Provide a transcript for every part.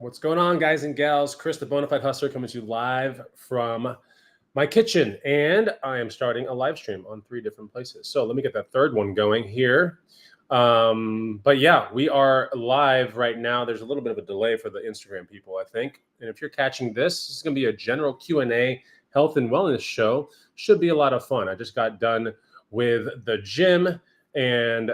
What's going on, guys and gals? Chris, the Bonafide Hustler, coming to you live from my kitchen. And I am starting a live stream on 3 different places. So let me get that third one going here. But yeah, we are live right now. There's a little bit of a delay for the Instagram people, I think. And if you're catching this is going to be a general Q&A health and wellness show. Should be a lot of fun. I just got done with the gym. And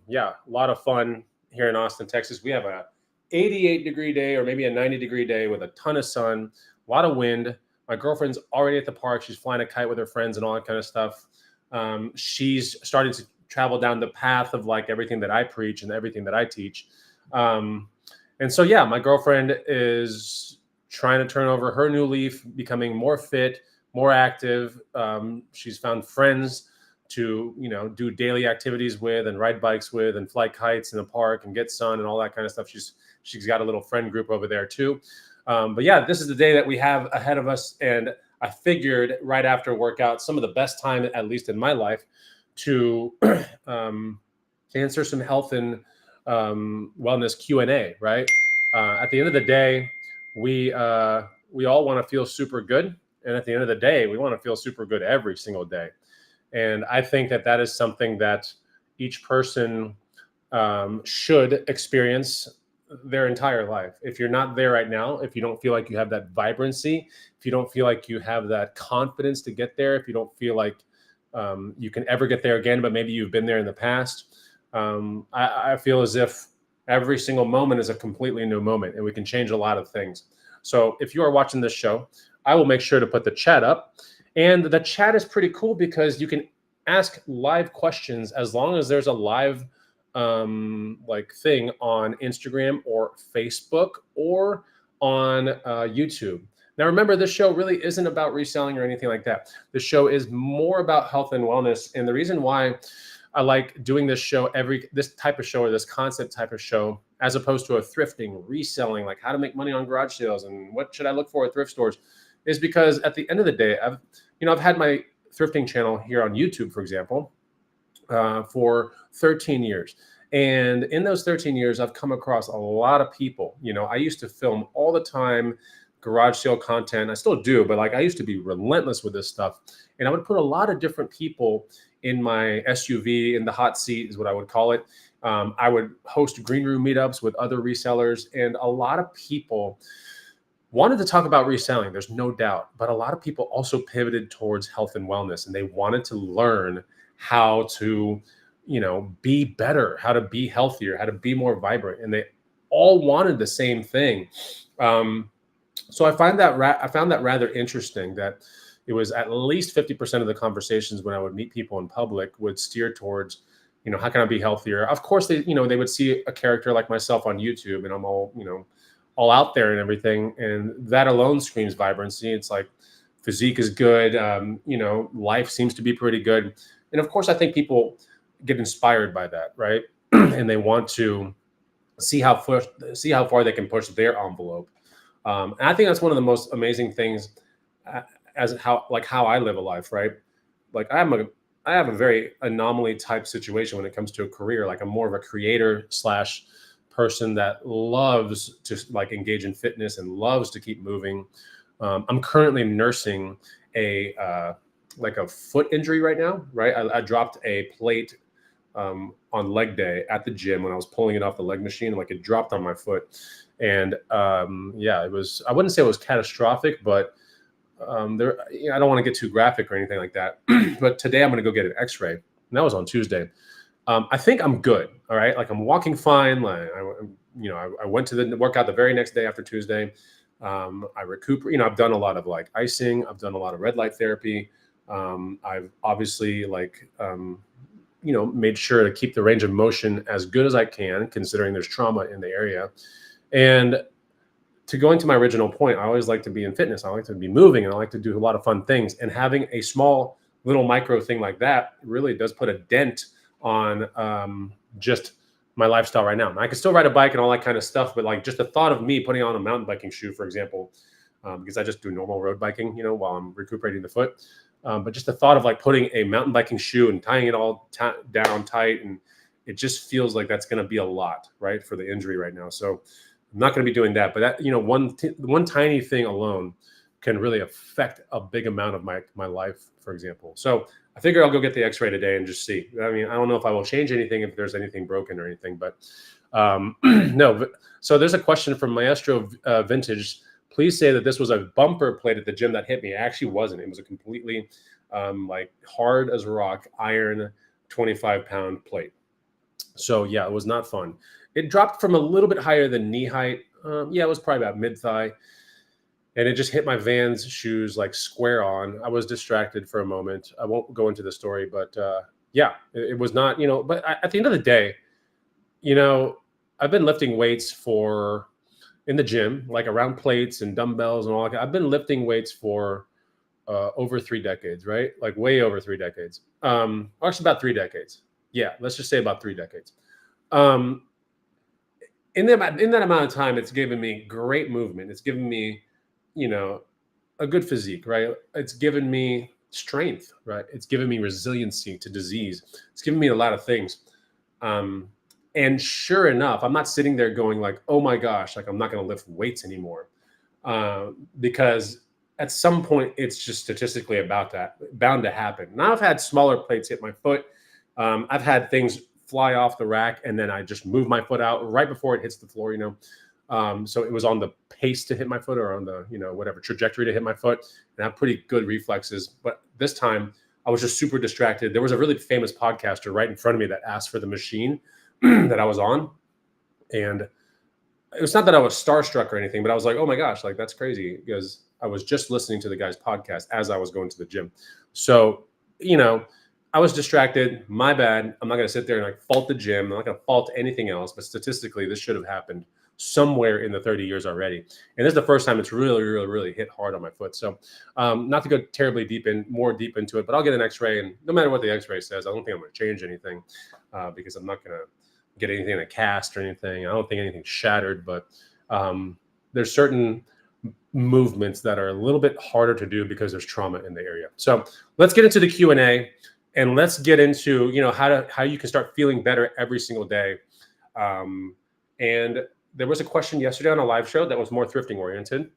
yeah, a lot of fun here in Austin, Texas. We have a 88-degree day or maybe a 90-degree day with a ton of sun, a lot of wind. My girlfriend's already at the park. She's flying a kite with her friends and all that kind of stuff. She's starting to travel down the path of like everything that I preach and everything that I teach. And so, yeah, my girlfriend is trying to turn over her new leaf, becoming more fit, more active. She's found friends to, do daily activities with and ride bikes with and fly kites in the park and get sun and all that kind of stuff. She's got a little friend group over there too. But yeah, this is the day that we have ahead of us. And I figured right after workout, some of the best time, at least in my life, to answer some health and wellness Q&A, right? At the end of the day, we all want to feel super good. And at the end of the day, we want to feel super good every single day. And I think that is something that each person should experience their entire life. If you're not there right now, if you don't feel like you have that vibrancy, if you don't feel like you have that confidence to get there, if you don't feel like you can ever get there again, but maybe you've been there in the past, I feel as if every single moment is a completely new moment and we can change a lot of things. So if you are watching this show, I will make sure to put the chat up. And the chat is pretty cool because you can ask live questions as long as there's a live thing on Instagram or Facebook or on YouTube. Now, remember, this show really isn't about reselling or anything like that. The show is more about health and wellness. And the reason why I like doing this show, this type of show or this concept type of show, as opposed to a thrifting, reselling, like how to make money on garage sales and what should I look for at thrift stores, is because at the end of the day, I've had my thrifting channel here on YouTube, for example, for 13 years. And in those 13 years, I've come across a lot of people. I used to film all the time, garage sale content. I still do, but I used to be relentless with this stuff. And I would put a lot of different people in my SUV, in the hot seat is what I would call it. I would host green room meetups with other resellers, and a lot of people wanted to talk about reselling, there's no doubt, but a lot of people also pivoted towards health and wellness, and they wanted to learn how to, be better, how to be healthier, how to be more vibrant, and they all wanted the same thing. So I found that rather interesting that it was at least 50% of the conversations when I would meet people in public would steer towards, how can I be healthier? Of course, they would see a character like myself on YouTube, and I'm all out there and everything. And that alone screams vibrancy. It's like physique is good. Life seems to be pretty good. And of course, I think people get inspired by that, right? And they want to see how far they can push their envelope. And I think that's one of the most amazing things as how I live a life, right? Like I have a very anomaly type situation when it comes to a career. Like I'm more of a creator / person that loves to engage in fitness and loves to keep moving. I'm currently nursing a foot injury right now, right? I dropped a plate on leg day at the gym when I was pulling it off the leg machine. It dropped on my foot. And it was, I wouldn't say it was catastrophic, but I don't want to get too graphic or anything like that. But today I'm going to go get an x-ray. And that was on Tuesday. I think I'm good. All right. I'm walking fine. I went to the workout the very next day after Tuesday. I recuperate, I've done a lot of icing. I've done a lot of red light therapy. I've obviously made sure to keep the range of motion as good as I can, considering there's trauma in the area. And to going to my original point, I always like to be in fitness. I like to be moving and I like to do a lot of fun things. And having a small little micro thing like that really does put a dent on just my lifestyle right now. And I can still ride a bike and all that kind of stuff, but just the thought of me putting on a mountain biking shoe, for example, because I just do normal road biking, while I'm recuperating the foot. But just the thought of putting a mountain biking shoe and tying it all down tight, and it just feels like that's going to be a lot, right, for the injury right now. So I'm not going to be doing that. But that, one tiny thing alone can really affect a big amount of my life, for example. So I figure I'll go get the X-ray today and just see. I mean, I don't know if I will change anything, if there's anything broken or anything, but no. So there's a question from Maestro Vintage. Please say that this was a bumper plate at the gym that hit me. It actually wasn't. It was a completely like hard as rock iron 25-pound plate. So yeah, it was not fun. It dropped from a little bit higher than knee height. Yeah, it was probably about mid thigh, and it just hit my Vans shoes like square on. I was distracted for a moment. I won't go into the story, but yeah, it was not. But at the end of the day, I've been lifting weights in the gym, like around plates and dumbbells and all that. I've been lifting weights for over 3 decades, right? Like way over 3 decades. Actually, about 3 decades. Yeah, let's just say about 3 decades. In that amount of time, it's given me great movement. It's given me, a good physique, right? It's given me strength, right? It's given me resiliency to disease. It's given me a lot of things. And sure enough, I'm not sitting there going like, oh my gosh, like I'm not going to lift weights anymore. Because at some point it's just statistically bound to happen. Now I've had smaller plates hit my foot. I've had things fly off the rack and then I just move my foot out right before it hits the floor, so it was on the pace to hit my foot or on the, whatever trajectory to hit my foot, and I have pretty good reflexes. But this time I was just super distracted. There was a really famous podcaster right in front of me that asked for the machine that I was on. And it was not that I was starstruck or anything, but I was like, oh my gosh, like that's crazy, because I was just listening to the guy's podcast as I was going to the gym. So, I was distracted. My bad. I'm not going to sit there and like fault the gym. I'm not going to fault anything else. But statistically, this should have happened somewhere in the 30 years already. And this is the first time it's really, really, really hit hard on my foot. So not to go terribly deep into it, but I'll get an X-ray. And no matter what the X-ray says, I don't think I'm going to change anything because I'm not going to get anything in a cast or anything. I don't think anything's shattered, but there's certain movements that are a little bit harder to do because there's trauma in the area. So let's get into the Q&A. And let's get into, how you can start feeling better every single day. And there was a question yesterday on a live show that was more thrifting oriented.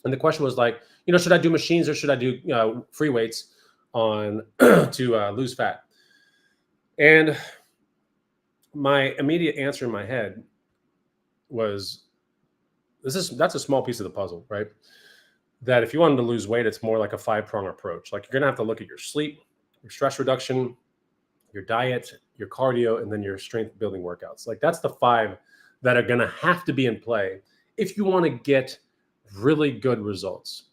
And the question was like, should I do machines or should I do free weights to lose fat? And my immediate answer in my head was, that's a small piece of the puzzle, right? That if you wanted to lose weight, it's more like a 5-prong approach. Like you're going to have to look at your sleep, your stress reduction, your diet, your cardio, and then your strength building workouts. Like that's the 5 that are going to have to be in play if you want to get really good results.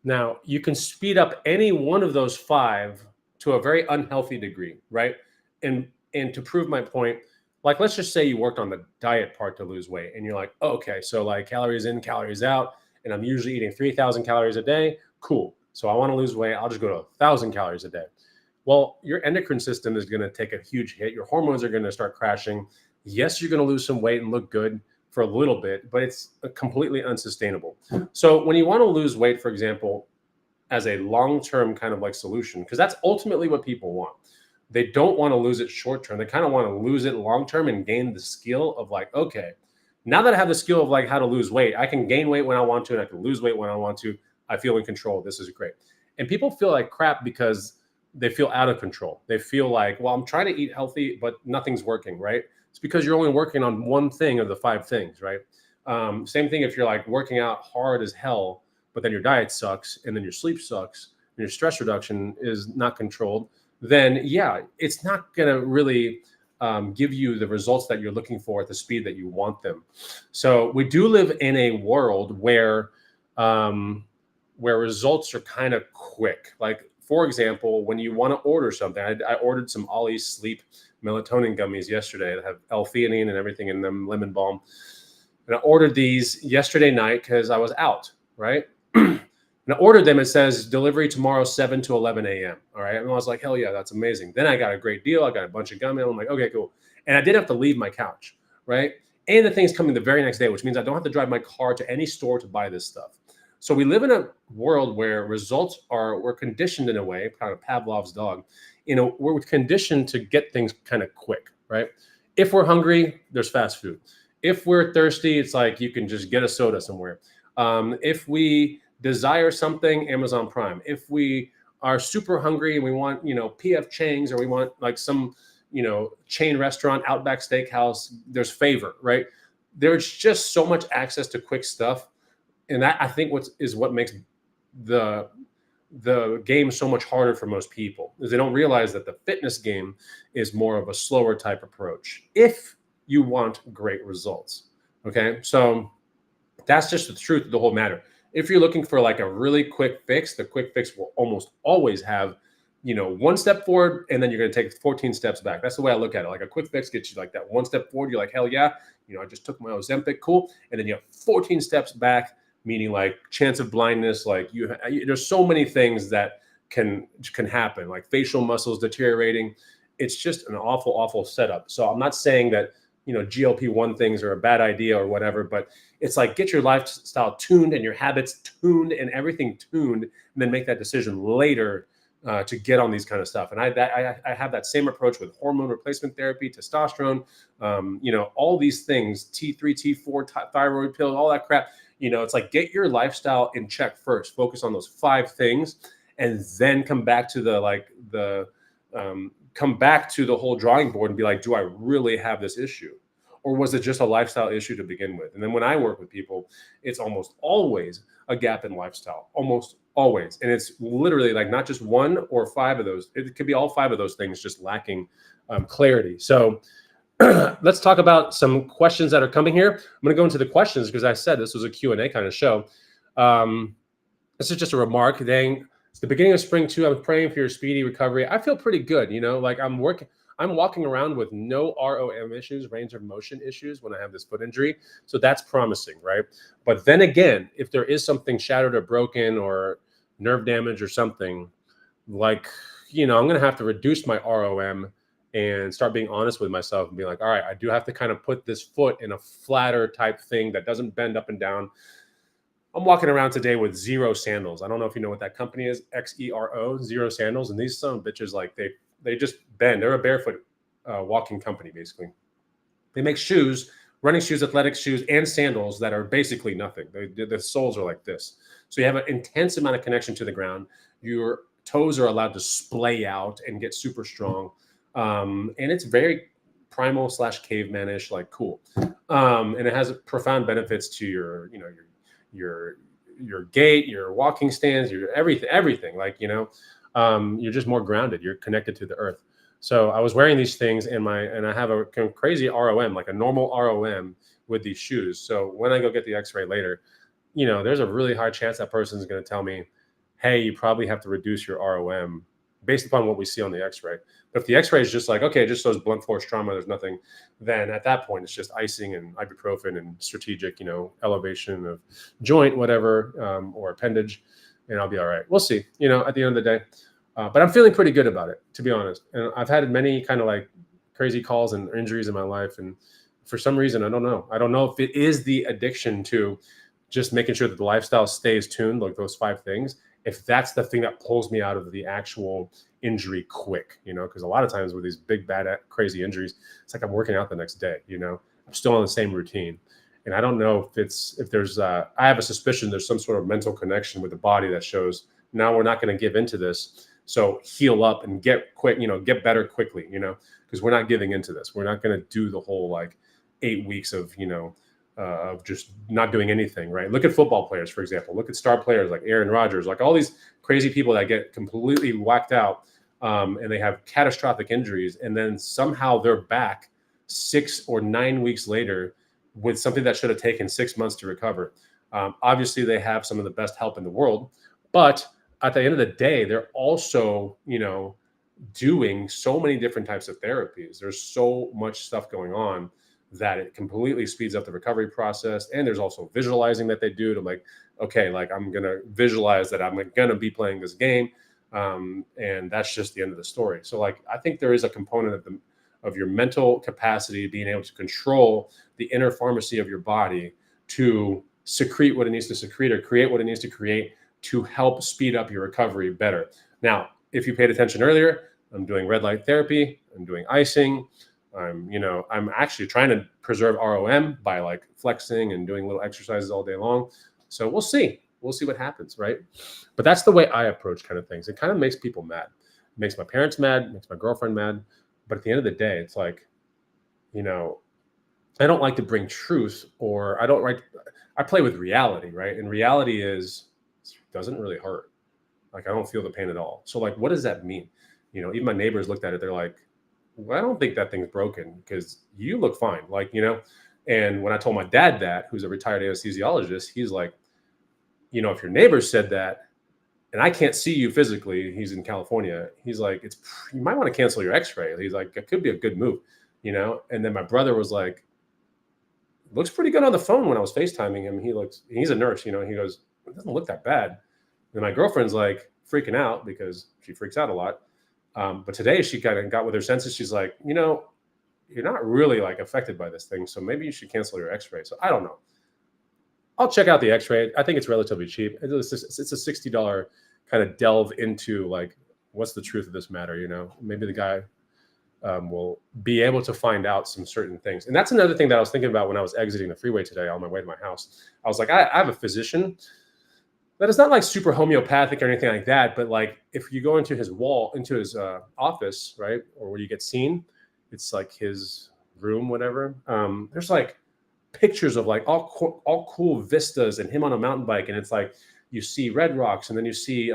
Now, you can speed up any one of those 5 to a very unhealthy degree, right? And to prove my point, like let's just say you worked on the diet part to lose weight and you're like, oh, okay, so like calories in, calories out, and I'm usually eating 3,000 calories a day. Cool. So I want to lose weight. I'll just go to 1,000 calories a day. Well, your endocrine system is going to take a huge hit. Your hormones are going to start crashing. Yes, you're going to lose some weight and look good for a little bit, but it's completely unsustainable. So when you want to lose weight, for example, as a long-term kind of like solution, because that's ultimately what people want. They don't want to lose it short-term. They kind of want to lose it long-term and gain the skill of like, okay, now that I have the skill of like how to lose weight, I can gain weight when I want to and I can lose weight when I want to. I feel in control. This is great. And people feel like crap because they feel out of control. They feel like, well, I'm trying to eat healthy, but nothing's working, right? It's because you're only working on one thing of the 5 things, right? Same thing if you're like working out hard as hell, but then your diet sucks and then your sleep sucks and your stress reduction is not controlled, then yeah, it's not going to really give you the results that you're looking for at the speed that you want them. So we do live in a world where results are kind of quick. Like, for example, when you want to order something, I ordered some Ollie Sleep melatonin gummies yesterday that have L-theanine and everything in them, lemon balm. And I ordered these yesterday night because I was out, right? And I ordered them. It says delivery tomorrow, 7 to 11 a.m. All right. And I was like, hell yeah, that's amazing. Then I got a great deal. I got a bunch of gummies. I'm like, okay, cool. And I didn't have to leave my couch, right? And the thing's coming the very next day, which means I don't have to drive my car to any store to buy this stuff. So we live in a world where we're conditioned in a way, kind of Pavlov's dog, we're conditioned to get things kind of quick, right? If we're hungry, there's fast food. If we're thirsty, it's like you can just get a soda somewhere. If we desire something, Amazon Prime. If we are super hungry and we want, PF Chang's, or we want like some, chain restaurant, Outback Steakhouse, there's Favor, right? There's just so much access to quick stuff. And that, I think, what makes the game so much harder for most people, is they don't realize that the fitness game is more of a slower type approach if you want great results. Okay, so that's just the truth of the whole matter. If you're looking for like a really quick fix, the quick fix will almost always have, one step forward, and then you're going to take 14 steps back. That's the way I look at it. Like a quick fix gets you like that one step forward. You're like, hell yeah, I just took my Ozempic, cool. And then you have 14 steps back, meaning like chance of blindness. Like there's so many things that can happen, like facial muscles deteriorating. It's just an awful, awful setup. So I'm not saying that, GLP-1 things are a bad idea or whatever, but it's like, get your lifestyle tuned and your habits tuned and everything tuned, and then make that decision later to get on these kind of stuff. And I have that same approach with hormone replacement therapy, testosterone, all these things, T3, T4, thyroid pills, all that crap. It's like, get your lifestyle in check first, focus on those 5 things, and then come back to the whole drawing board and be like, do I really have this issue? Or was it just a lifestyle issue to begin with? And then when I work with people, it's almost always a gap in lifestyle, almost always. And it's literally like not just 1 or 5 of those. It could be all 5 of those things just lacking clarity. So let's talk about some questions that are coming here. I'm going to go into the questions because I said this was a Q&A kind of show. This is just a remark. Dang, it's the beginning of spring too. I'm praying for your speedy recovery. I feel pretty good. Like I'm walking around with no ROM issues, range of motion issues, when I have this foot injury. So that's promising, right? But then again, if there is something shattered or broken or nerve damage or something, like, I'm going to have to reduce my ROM and start being honest with myself and be like, all right, I do have to kind of put this foot in a flatter type thing that doesn't bend up and down. I'm walking around today with Zero sandals. I don't know if you know what that company is, XERO, Zero sandals. And these son of bitches, like they just bend. They're a barefoot walking company, basically. They make shoes, running shoes, athletic shoes, and sandals that are basically nothing. The soles are like this. So you have an intense amount of connection to the ground. Your toes are allowed to splay out and get super strong. And it's very primal / cavemanish, like cool. And it has profound benefits to your gait, your walking stance, your everything. Like, you're just more grounded. You're connected to the earth. So I was wearing these things and I have a crazy ROM, like a normal ROM with these shoes. So when I go get the x-ray later, there's a really high chance that person's going to tell me, hey, you probably have to reduce your ROM based upon what we see on the x-ray. But if the x-ray is just like, okay, it just shows blunt force trauma, there's nothing, then at that point, it's just icing and ibuprofen and strategic, elevation of joint, whatever, or appendage, and I'll be all right. We'll see, at the end of the day. But I'm feeling pretty good about it, to be honest. And I've had many kind of like crazy calls and injuries in my life. And for some reason, I don't know. I don't know if it is the addiction to just making sure that the lifestyle stays tuned, like those 5 things, if that's the thing that pulls me out of the actual injury quick, because a lot of times with these big, bad, crazy injuries, it's like I'm working out the next day, I'm still on the same routine. And I don't know if there's, I have a suspicion there's some sort of mental connection with the body that shows, now we're not going to give into this. So heal up and get get better quickly, because we're not giving into this. We're not going to do the whole like 8 weeks of, of just not doing anything, right? Look at football players, for example. Look at star players like Aaron Rodgers, like all these crazy people that get completely whacked out and they have catastrophic injuries. And then somehow they're back 6 or 9 weeks later with something that should have taken 6 months to recover. Obviously, they have some of the best help in the world. But at the end of the day, they're also, doing so many different types of therapies. There's so much stuff going on that it completely speeds up the recovery process. And there's also visualizing that they do to like, okay, like I'm going to visualize that I'm going to be playing this game. And that's just the end of the story. So like, I think there is a component of your mental capacity, being able to control the inner pharmacy of your body to secrete what it needs to secrete or create what it needs to create to help speed up your recovery better. Now, if you paid attention earlier, I'm doing red light therapy, I'm doing icing, I'm actually trying to preserve ROM by like flexing and doing little exercises all day long. So we'll see. We'll see what happens, right? But that's the way I approach kind of things. It kind of makes people mad. It makes my parents mad, makes my girlfriend mad. But at the end of the day, it's like, you know, I don't like to bring truth, or I don't like, I play with reality, right? And reality is, it doesn't really hurt. Like I don't feel the pain at all. So like, what does that mean? Even my neighbors looked at it. They're like, well, I don't think that thing's broken because you look fine. Like, and when I told my dad that, who's a retired anesthesiologist, he's like, if your neighbor said that and I can't see you physically, he's in California. He's like, you might want to cancel your x-ray. He's like, it could be a good move, And then my brother was like, looks pretty good on the phone when I was FaceTiming him. He's a nurse, he goes, it doesn't look that bad. And my girlfriend's like freaking out because she freaks out a lot. But today she kind of got with her senses. She's like, you're not really like affected by this thing. So maybe you should cancel your x-ray. So I don't know. I'll check out the x-ray. I think it's relatively cheap. It's a $60 kind of delve into like, what's the truth of this matter? Maybe the guy will be able to find out some certain things. And that's another thing that I was thinking about when I was exiting the freeway today on my way to my house. I was like, I have a physician that is not like super homeopathic or anything like that. But like, if you go into his office, right, or where you get seen, it's like his room, whatever. There's like pictures of like all cool vistas and him on a mountain bike. And it's like, you see Red Rocks, and then you see,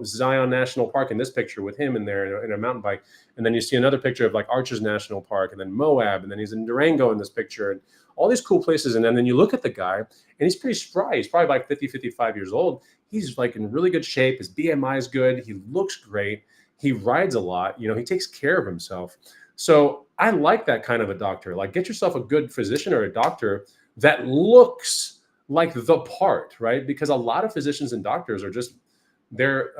Zion National Park in this picture with him in there in a mountain bike. And then you see another picture of like Arches National Park, and then Moab, and then he's in Durango in this picture, and all these cool places. And then you look at the guy, and he's pretty spry. He's probably like 50, 55 years old. He's like in really good shape. His BMI is good. He looks great. He rides a lot. He takes care of himself. So I like that kind of a doctor. Like, get yourself a good physician or a doctor that looks like the part, right? Because a lot of physicians and doctors are they're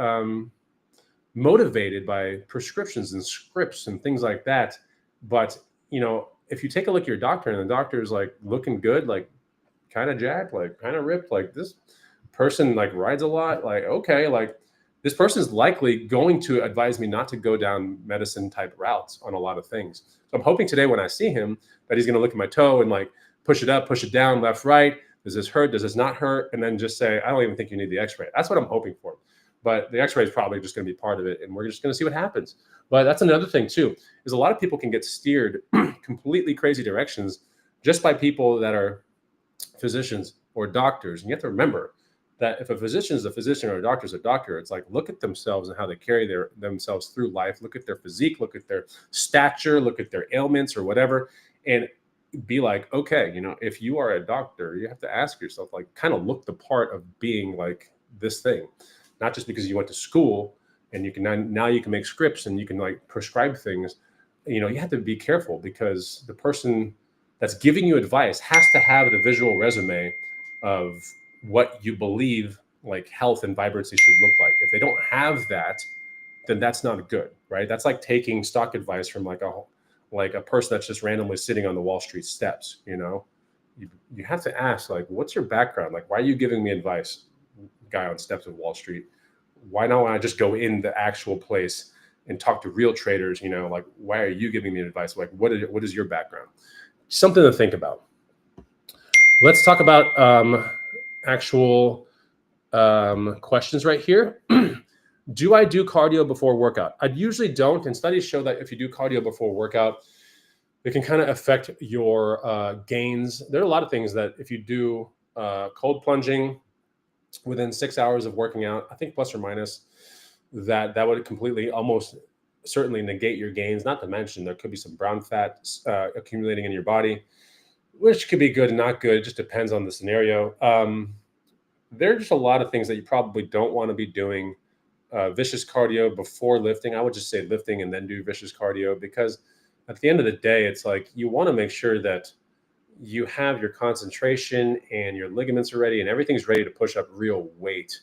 motivated by prescriptions and scripts and things like that. But, if you take a look at your doctor and the doctor is like looking good, like kind of jacked, like kind of ripped, like this person like rides a lot, like, okay, like this person is likely going to advise me not to go down medicine type routes on a lot of things. So I'm hoping today when I see him that he's going to look at my toe and like push it up, push it down, left, right. Does this hurt? Does this not hurt? And then just say, I don't even think you need the x-ray. That's what I'm hoping for. But the x-ray is probably just going to be part of it. And we're just going to see what happens. But that's another thing too, is a lot of people can get steered completely crazy directions just by people that are physicians or doctors. And you have to remember that if a physician is a physician or a doctor is a doctor, it's like, look at themselves and how they carry themselves through life. Look at their physique, look at their stature, look at their ailments or whatever. And be like, okay, if you are a doctor, you have to ask yourself, like, kind of look the part of being like this thing, not just because you went to school and you can now you can make scripts and you can like prescribe things. You have to be careful because the person that's giving you advice has to have the visual resume of what you believe like health and vibrancy should look like. If they don't have that, then that's not good, right? That's like taking stock advice from like a person that's just randomly sitting on the Wall Street steps. You have to ask, like, what's your background? Like, why are you giving me advice, guy on steps of Wall Street? Why don't I just go in the actual place and talk to real traders? Like, why are you giving me advice? Like, what is your background? Something to think about. Let's talk about actual questions right here. Do I do cardio before workout? I usually don't. And studies show that if you do cardio before workout, it can kind of affect your gains. There are a lot of things that if you do cold plunging within 6 hours of working out, I think plus or minus, that would completely, almost certainly negate your gains. Not to mention there could be some brown fat accumulating in your body, which could be good and not good. It just depends on the scenario. There are just a lot of things that you probably don't want to be doing vicious cardio before lifting. I would just say lifting and then do vicious cardio, because at the end of the day, it's like you want to make sure that you have your concentration and your ligaments are ready and everything's ready to push up real weight.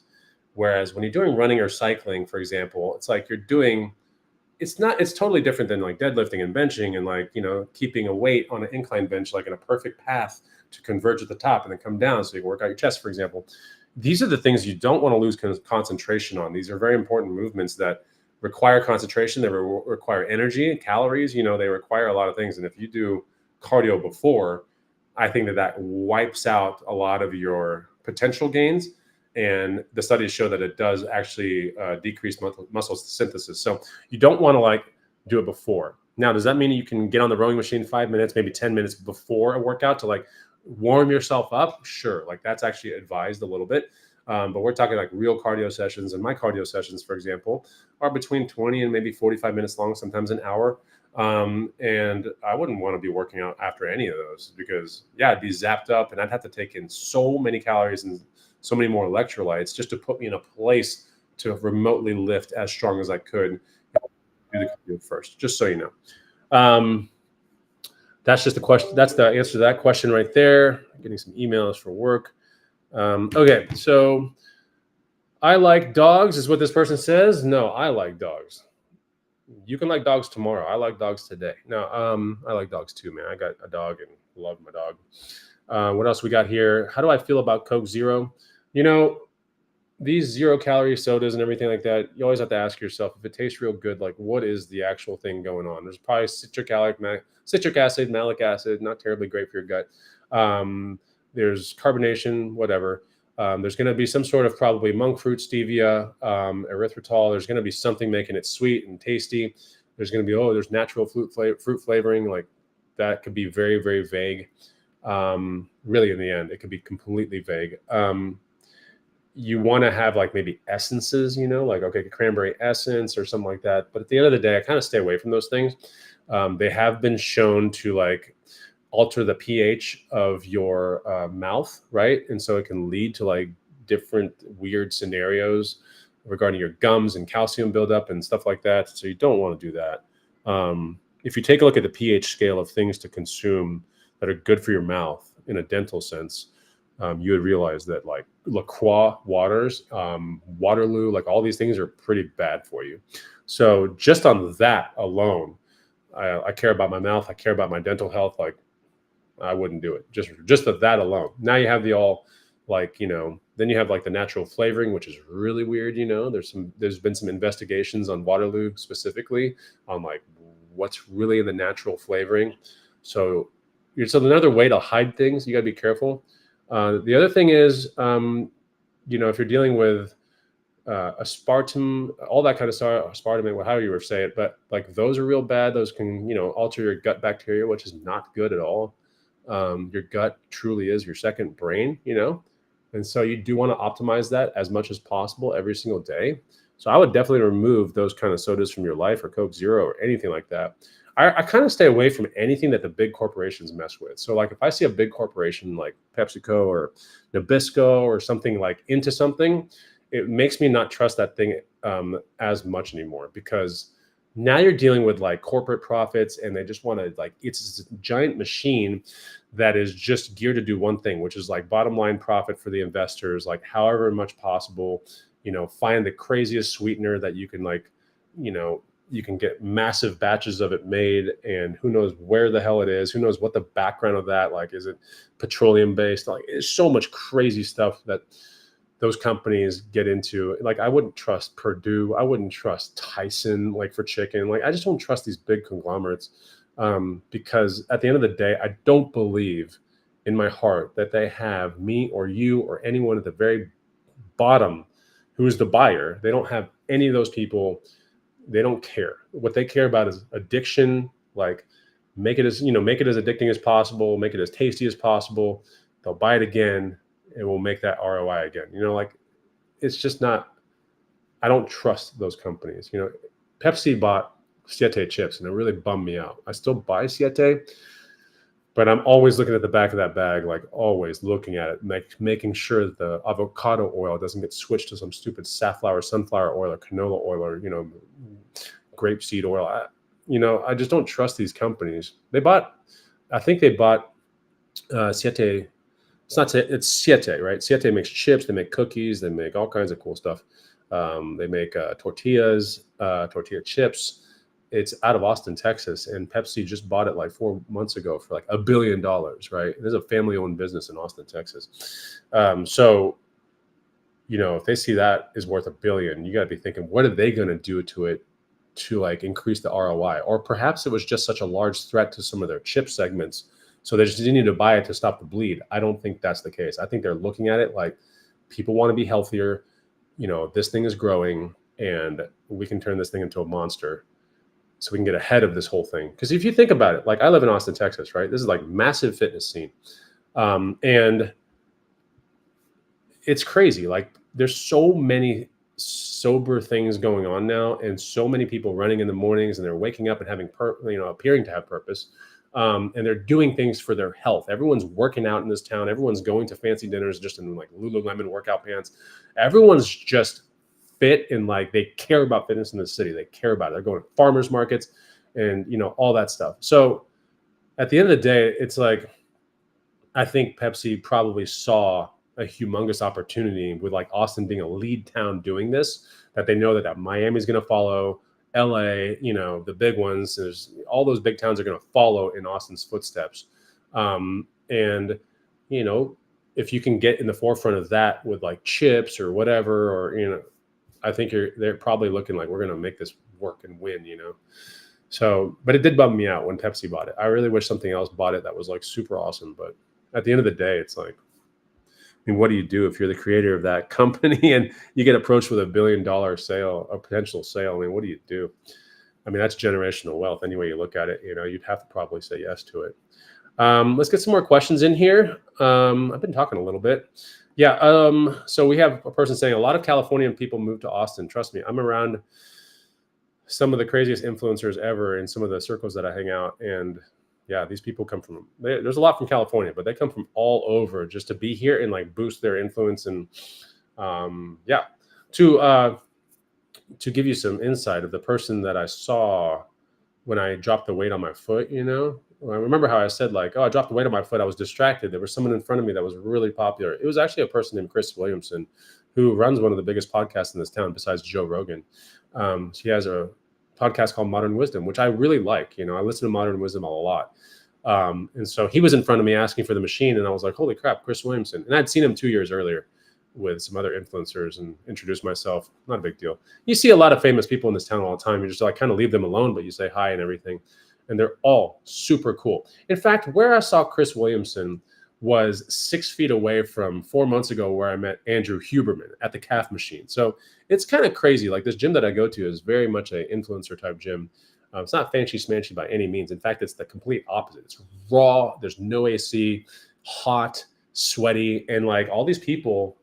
Whereas when you're doing running or cycling, for example, it's like it's totally different than like deadlifting and benching and like, keeping a weight on an incline bench, like in a perfect path to converge at the top and then come down so you can work out your chest, for example. These are the things you don't want to lose concentration on. These are very important movements that require concentration, they require energy, calories, they require a lot of things. And if you do cardio before, I think that wipes out a lot of your potential gains. And the studies show that it does actually decrease muscle synthesis. So you don't want to like do it before. Now, does that mean you can get on the rowing machine 5 minutes, maybe 10 minutes before a workout to like warm yourself up? Sure. Like that's actually advised a little bit. But we're talking like real cardio sessions. And my cardio sessions, for example, are between 20 and maybe 45 minutes long, sometimes an hour. And I wouldn't want to be working out after any of those because I'd be zapped up and I'd have to take in so many calories and so many more electrolytes just to put me in a place to remotely lift as strong as I could. Do the cardio first, just so you know. That's just the question. That's the answer to that question right there. I'm getting some emails for work. Okay, so I like dogs is what this person says. No, I like dogs. You can like dogs tomorrow. I like dogs today. No, I like dogs too, man. I got a dog and love my dog. What else we got here? How do I feel about Coke Zero? These 0-calorie sodas and everything like that, you always have to ask yourself, if it tastes real good, like what is the actual thing going on? There's probably citric acid, malic acid, not terribly great for your gut. There's carbonation, whatever. There's going to be some sort of probably monk fruit, stevia, erythritol. There's going to be something making it sweet and tasty. There's going to be, there's natural fruit flavoring. Like that could be very, very vague. Really, in the end, it could be completely vague. You want to have like maybe essences, like, okay, cranberry essence or something like that. But at the end of the day, I kind of stay away from those things. They have been shown to like alter the pH of your mouth, right? And so it can lead to like different weird scenarios regarding your gums and calcium buildup and stuff like that. So you don't want to do that. If you take a look at the pH scale of things to consume that are good for your mouth in a dental sense, you would realize that like LaCroix waters, Waterloo, like all these things are pretty bad for you. So just on that alone, I care about my mouth. I care about my dental health. Like I wouldn't do it just that alone. Now you have the all like, then you have like the natural flavoring, which is really weird. There's been some investigations on Waterloo specifically on like what's really in the natural flavoring. So it's another way to hide things. You got to be careful. The other thing is, if you're dealing with aspartame, all that kind of aspartame, however you say it, but like those are real bad. Those can, alter your gut bacteria, which is not good at all. Your gut truly is your second brain, and so you do want to optimize that as much as possible every single day. So I would definitely remove those kind of sodas from your life, or Coke Zero or anything like that. I kind of stay away from anything that the big corporations mess with. So like if I see a big corporation like PepsiCo or Nabisco or something like into something, it makes me not trust that thing as much anymore, because now you're dealing with like corporate profits, and they just want to like, it's a giant machine that is just geared to do one thing, which is like bottom line profit for the investors, like however much possible, find the craziest sweetener that you can like, you can get massive batches of it made, and who knows where the hell it is, who knows what the background of that, like, is it petroleum based? Like, it's so much crazy stuff that those companies get into. Like, I wouldn't trust Purdue. I wouldn't trust Tyson, like for chicken. Like, I just don't trust these big conglomerates because at the end of the day, I don't believe in my heart that they have me or you or anyone at the very bottom who is the buyer. They don't have any of those people. They don't care. What they care about is addiction. Like, make it as addicting as possible, make it as tasty as possible. They'll buy it again, and we'll make that ROI again. Like, it's just not, I don't trust those companies. Pepsi bought Siete chips, and it really bummed me out. I still buy Siete, but I'm always looking at the back of that bag, like always looking at it, making sure that the avocado oil doesn't get switched to some stupid safflower, sunflower oil, or canola oil, or, grapeseed oil. I just don't trust these companies. I think they bought Siete. It's Siete, right? Siete makes chips, they make cookies, they make all kinds of cool stuff. They make tortilla chips. It's out of Austin, Texas, and Pepsi just bought it like 4 months ago for like $1 billion, right? There's a family-owned business in Austin, Texas. So if they see that is worth $1 billion, you got to be thinking, what are they going to do to it to like increase the ROI? Or perhaps it was just such a large threat to some of their chip segments, so they just didn't need to buy it to stop the bleed. I don't think that's the case. I think they're looking at it like people want to be healthier. This thing is growing, and we can turn this thing into a monster, so we can get ahead of this whole thing. Because if you think about it, like I live in Austin, Texas, right? This is like massive fitness scene, and it's crazy. Like there's so many sober things going on now, and so many people running in the mornings, and they're waking up and having appearing to have purpose, and they're doing things for their health. Everyone's working out in this town. Everyone's going to fancy dinners just in like Lululemon workout pants. Everyone's just fit, and like they care about fitness in the city. They care about it. They're going to farmers markets and all that stuff. So at the end of the day, it's like I think Pepsi probably saw a humongous opportunity with like Austin being a lead town doing this, that they know that Miami's going to follow, LA, the big ones. There's all those big towns are going to follow in Austin's footsteps. And, if you can get in the forefront of that with like chips or whatever, or, I think they're probably looking like we're going to make this work and win, So, but it did bum me out when Pepsi bought it. I really wish something else bought it that was like super awesome. But at the end of the day, it's like, what do you do if you're the creator of that company and you get approached with $1 billion sale, a potential sale? What do you do? That's generational wealth. Any way you look at it, you'd have to probably say yes to it. Let's get some more questions in here. I've been talking a little bit. Yeah. So we have a person saying a lot of Californian people move to Austin. Trust me, I'm around some of the craziest influencers ever in some of the circles that I hang out. And yeah, these people come from, there's a lot from California, but they come from all over just to be here and like boost their influence. And to give you some insight of the person that I saw when I dropped the weight on my foot, I remember how I said like, oh, I dropped the weight on my foot. I was distracted. There was someone in front of me that was really popular. It was actually a person named Chris Williamson, who runs one of the biggest podcasts in this town besides Joe Rogan. He has a podcast called Modern Wisdom, which I really like. I listen to Modern Wisdom a lot. And so he was in front of me asking for the machine, and I was like, holy crap, Chris Williamson. And I'd seen him 2 years earlier with some other influencers and introduced myself. Not a big deal. You see a lot of famous people in this town all the time. You just like kind of leave them alone, but you say hi and everything. And they're all super cool. In fact, where I saw Chris Williamson was 6 feet away from 4 months ago, where I met Andrew Huberman at the calf machine. So it's kind of crazy. Like this gym that I go to is very much an influencer type gym. It's not fancy smanchy by any means. In fact, it's the complete opposite. It's raw. There's no AC, hot, sweaty. And like all these people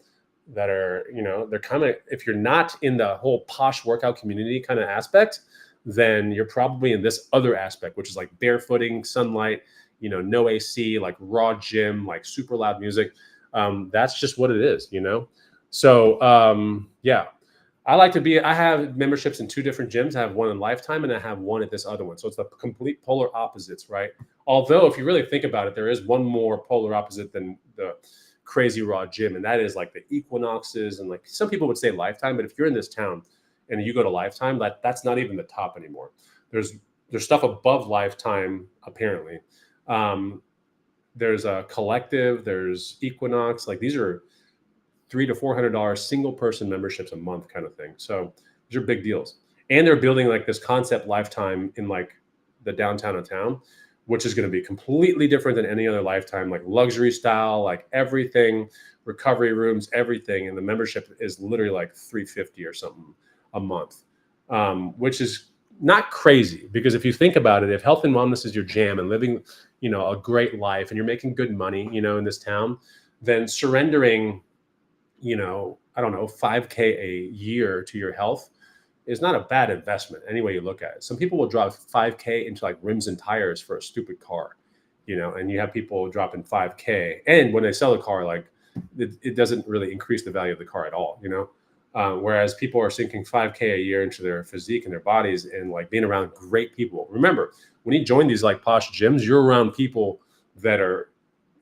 that are, they're kind of, if you're not in the whole posh workout community kind of aspect, then you're probably in this other aspect, which is like barefooting, sunlight, no AC, like raw gym, like super loud music. That's just what it is, So yeah, I have memberships in 2 different gyms. I have one in Lifetime and I have one at this other one. So it's the complete polar opposites, right? Although if you really think about it, there is one more polar opposite than the crazy raw gym. And that is like the Equinoxes. And like some people would say Lifetime, but if you're in this town and you go to Lifetime, that's not even the top anymore. There's stuff above Lifetime, apparently. There's a Collective, there's Equinox. Like these are $300 to $400 single person memberships a month kind of thing. So these are big deals. And they're building like this concept Lifetime in like the downtown of town, which is going to be completely different than any other Lifetime, like luxury style, like everything, recovery rooms, everything. And the membership is literally like $350 or something a month, which is not crazy, because if you think about it, if health and wellness is your jam and living, a great life, and you're making good money, in this town, then surrendering, I don't know, 5K a year to your health is not a bad investment any way you look at it. Some people will drop 5K into like rims and tires for a stupid car, and you have people dropping 5K. And when they sell a car, like it doesn't really increase the value of the car at all, whereas people are sinking 5K a year into their physique and their bodies and like being around great people. Remember, when you join these like posh gyms, you're around people that are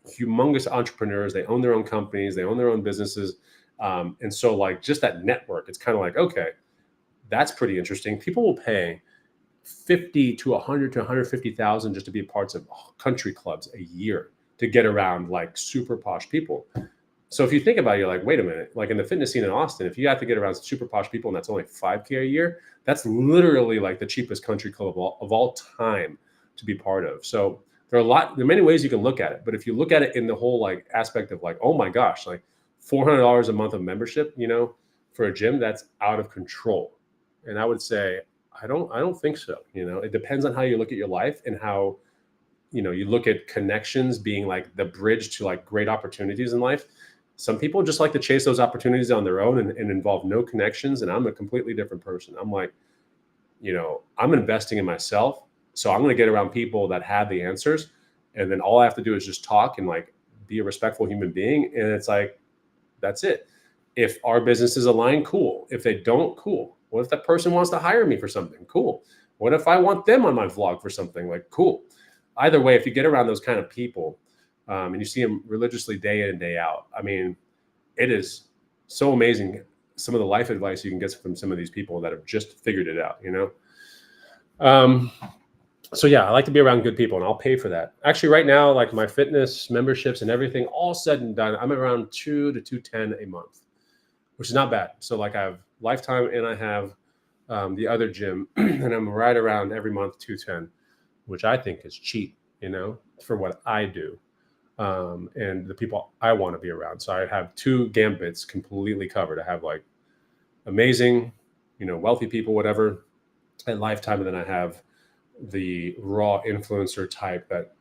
humongous entrepreneurs. They own their own companies, they own their own businesses. And so like just that network, it's kind of like, okay, that's pretty interesting. People will pay 50 to 100 to 150,000 just to be parts of country clubs a year to get around like super posh people. So if you think about it, you're like, wait a minute, like in the fitness scene in Austin, if you have to get around super posh people and that's only 5K a year, that's literally like the cheapest country club of all time to be part of. So there are many ways you can look at it, but if you look at it in the whole like aspect of like, oh my gosh, like $400 a month of membership, for a gym, that's out of control. And I would say, I don't think so. It depends on how you look at your life and how, you look at connections being like the bridge to like great opportunities in life. Some people just like to chase those opportunities on their own and involve no connections. And I'm a completely different person. I'm like, I'm investing in myself. So I'm going to get around people that have the answers. And then all I have to do is just talk and like be a respectful human being. And it's like, that's it. If our businesses align, cool. If they don't, cool. What if that person wants to hire me for something? Cool. What if I want them on my vlog for something? Like, cool. Either way, if you get around those kind of people and you see them religiously day in and day out, I mean, it is so amazing some of the life advice you can get from some of these people that have just figured it out, So yeah, I like to be around good people and I'll pay for that. Actually, right now, like my fitness memberships and everything, all said and done, I'm around $2 to $210 a month, which is not bad. So like I have Lifetime and I have the other gym and I'm right around every month $210, which I think is cheap, for what I do. And the people I want to be around. So I have 2 gambits completely covered. I have like amazing, wealthy people, whatever, at Lifetime. And then I have the raw influencer type that,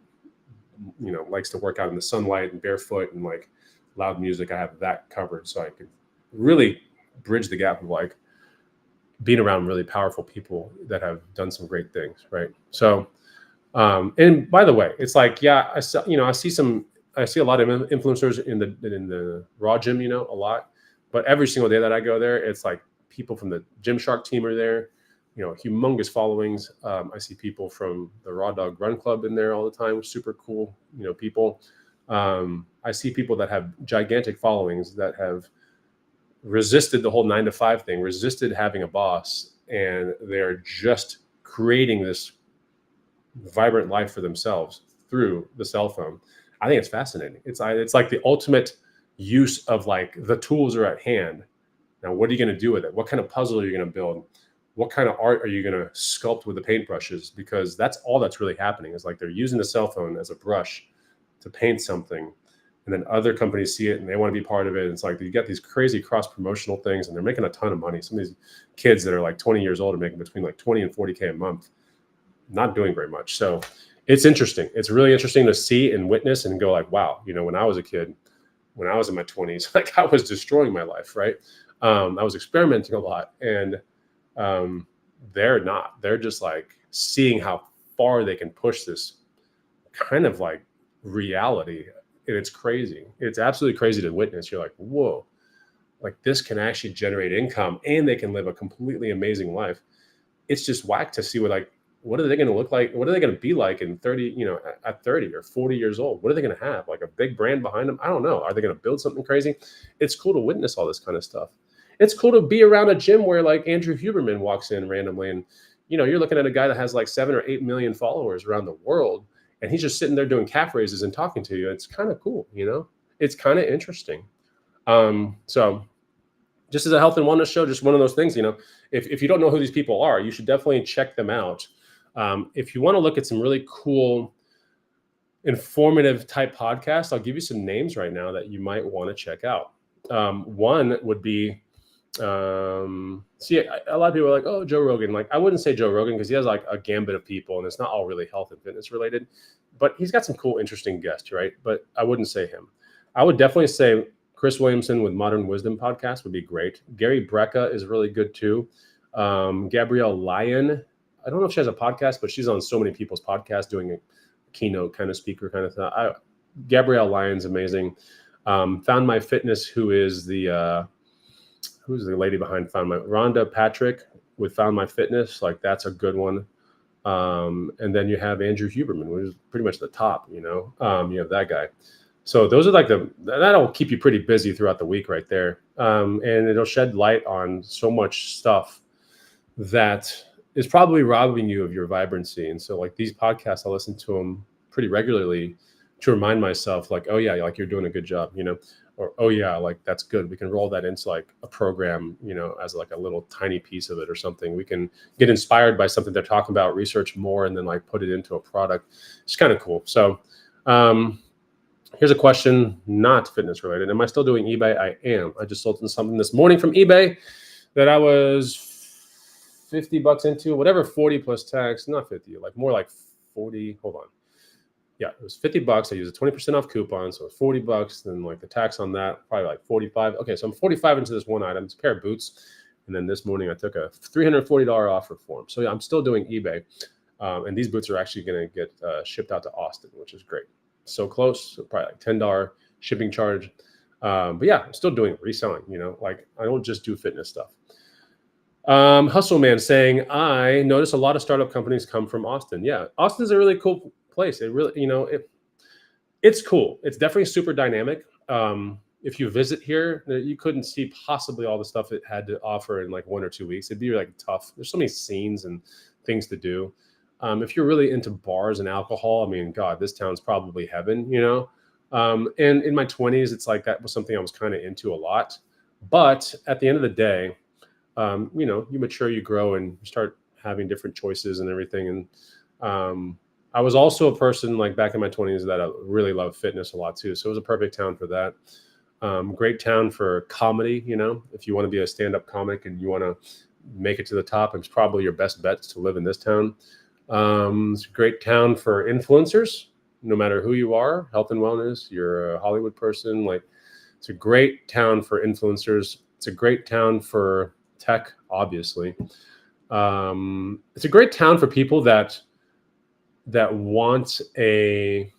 likes to work out in the sunlight and barefoot and like loud music. I have that covered. So I can really bridge the gap of like being around really powerful people that have done some great things. Right. So, and by the way, it's like, yeah, I see a lot of influencers in the raw gym, a lot, but every single day that I go there, it's like people from the Gymshark team are there, humongous followings. I see people from the Raw Dog Run Club in there all the time, super cool, people. I see people that have gigantic followings that have resisted the whole 9 to 5 thing, resisted having a boss, and they're just creating this vibrant life for themselves through the cell phone. I think it's fascinating. It's like the ultimate use of like the tools are at hand. Now, what are you going to do with it? What kind of puzzle are you going to build? What kind of art are you going to sculpt with the paintbrushes? Because that's all that's really happening is like they're using the cell phone as a brush to paint something. And then other companies see it and they want to be part of it. And it's like you get these crazy cross promotional things and they're making a ton of money. Some of these kids that are like 20 years old are making between like 20 and 40K a month. Not doing very much. So it's interesting. It's really interesting to see and witness and go like, wow, when I was a kid, when I was in my 20s, like I was destroying my life, right? I was experimenting a lot and they're not. They're just like seeing how far they can push this kind of like reality. And it's crazy. It's absolutely crazy to witness. You're like, whoa, like this can actually generate income and they can live a completely amazing life. It's just whack to see what are they going to look like? What are they going to be like in 30, at 30 or 40 years old? What are they going to have? Like a big brand behind them? I don't know. Are they going to build something crazy? It's cool to witness all this kind of stuff. It's cool to be around a gym where like Andrew Huberman walks in randomly and, you're looking at a guy that has like 7 or 8 million followers around the world and he's just sitting there doing calf raises and talking to you. It's kind of cool. It's kind of interesting. So just as a health and wellness show, just one of those things, if you don't know who these people are, you should definitely check them out. If you want to look at some really cool, informative type podcasts, I'll give you some names right now that you might want to check out. One would be, a lot of people are like, oh, Joe Rogan. Like, I wouldn't say Joe Rogan because he has like a gambit of people and it's not all really health and fitness related, but he's got some cool, interesting guests, right? But I wouldn't say him. I would definitely say Chris Williamson with Modern Wisdom podcast would be great. Gary Brecka is really good too. Gabrielle Lyon, I don't know if she has a podcast, but she's on so many people's podcasts doing a keynote kind of speaker kind of thing. Gabrielle Lyon's amazing. Found My Fitness, who's the lady behind Rhonda Patrick with Found My Fitness. Like that's a good one. And then you have Andrew Huberman, which is pretty much the top, you have that guy. So those are like that'll keep you pretty busy throughout the week right there. And it'll shed light on so much stuff that is probably robbing you of your vibrancy. And so like these podcasts, I listen to them pretty regularly to remind myself like, oh yeah, like you're doing a good job. or oh yeah, like that's good. We can roll that into like a program, as like a little tiny piece of it or something. We can get inspired by something they're talking about, research more, and then like put it into a product. It's kind of cool. So here's a question, not fitness related. Am I still doing eBay? I am. I just sold something this morning from eBay that I was $50 into, whatever, 40 plus tax, not 50, like more like 40. Hold on. Yeah, it was $50. I used a 20% off coupon, so $40. Then like the tax on that, probably like 45. Okay, so I'm 45 into this one item. It's a pair of boots. And then this morning I took a $340 offer for them. So yeah, I'm still doing eBay. And these boots are actually going to get shipped out to Austin, which is great. So close, so probably like $10 shipping charge. But yeah, I'm still doing reselling, like I don't just do fitness stuff. Hustle Man saying, I notice a lot of startup companies come from Austin. Yeah, Austin's a really cool place. It really, it's cool. It's definitely super dynamic. If you visit here, you couldn't see possibly all the stuff it had to offer in like 1 or 2 weeks. It'd be like tough. There's so many scenes and things to do. If you're really into bars and alcohol, I mean, God, this town's probably heaven, And in my 20s, it's like that was something I was kind of into a lot. But at the end of the day, you mature, you grow, and you start having different choices and everything. And I was also a person like back in my 20s that I really loved fitness a lot too. So it was a perfect town for that. Great town for comedy. If you want to be a stand-up comic and you want to make it to the top, it's probably your best bet to live in this town. It's a great town for influencers, no matter who you are, health and wellness, you're a Hollywood person. Like, it's a great town for influencers. It's a great town for tech, obviously. It's a great town for people that want a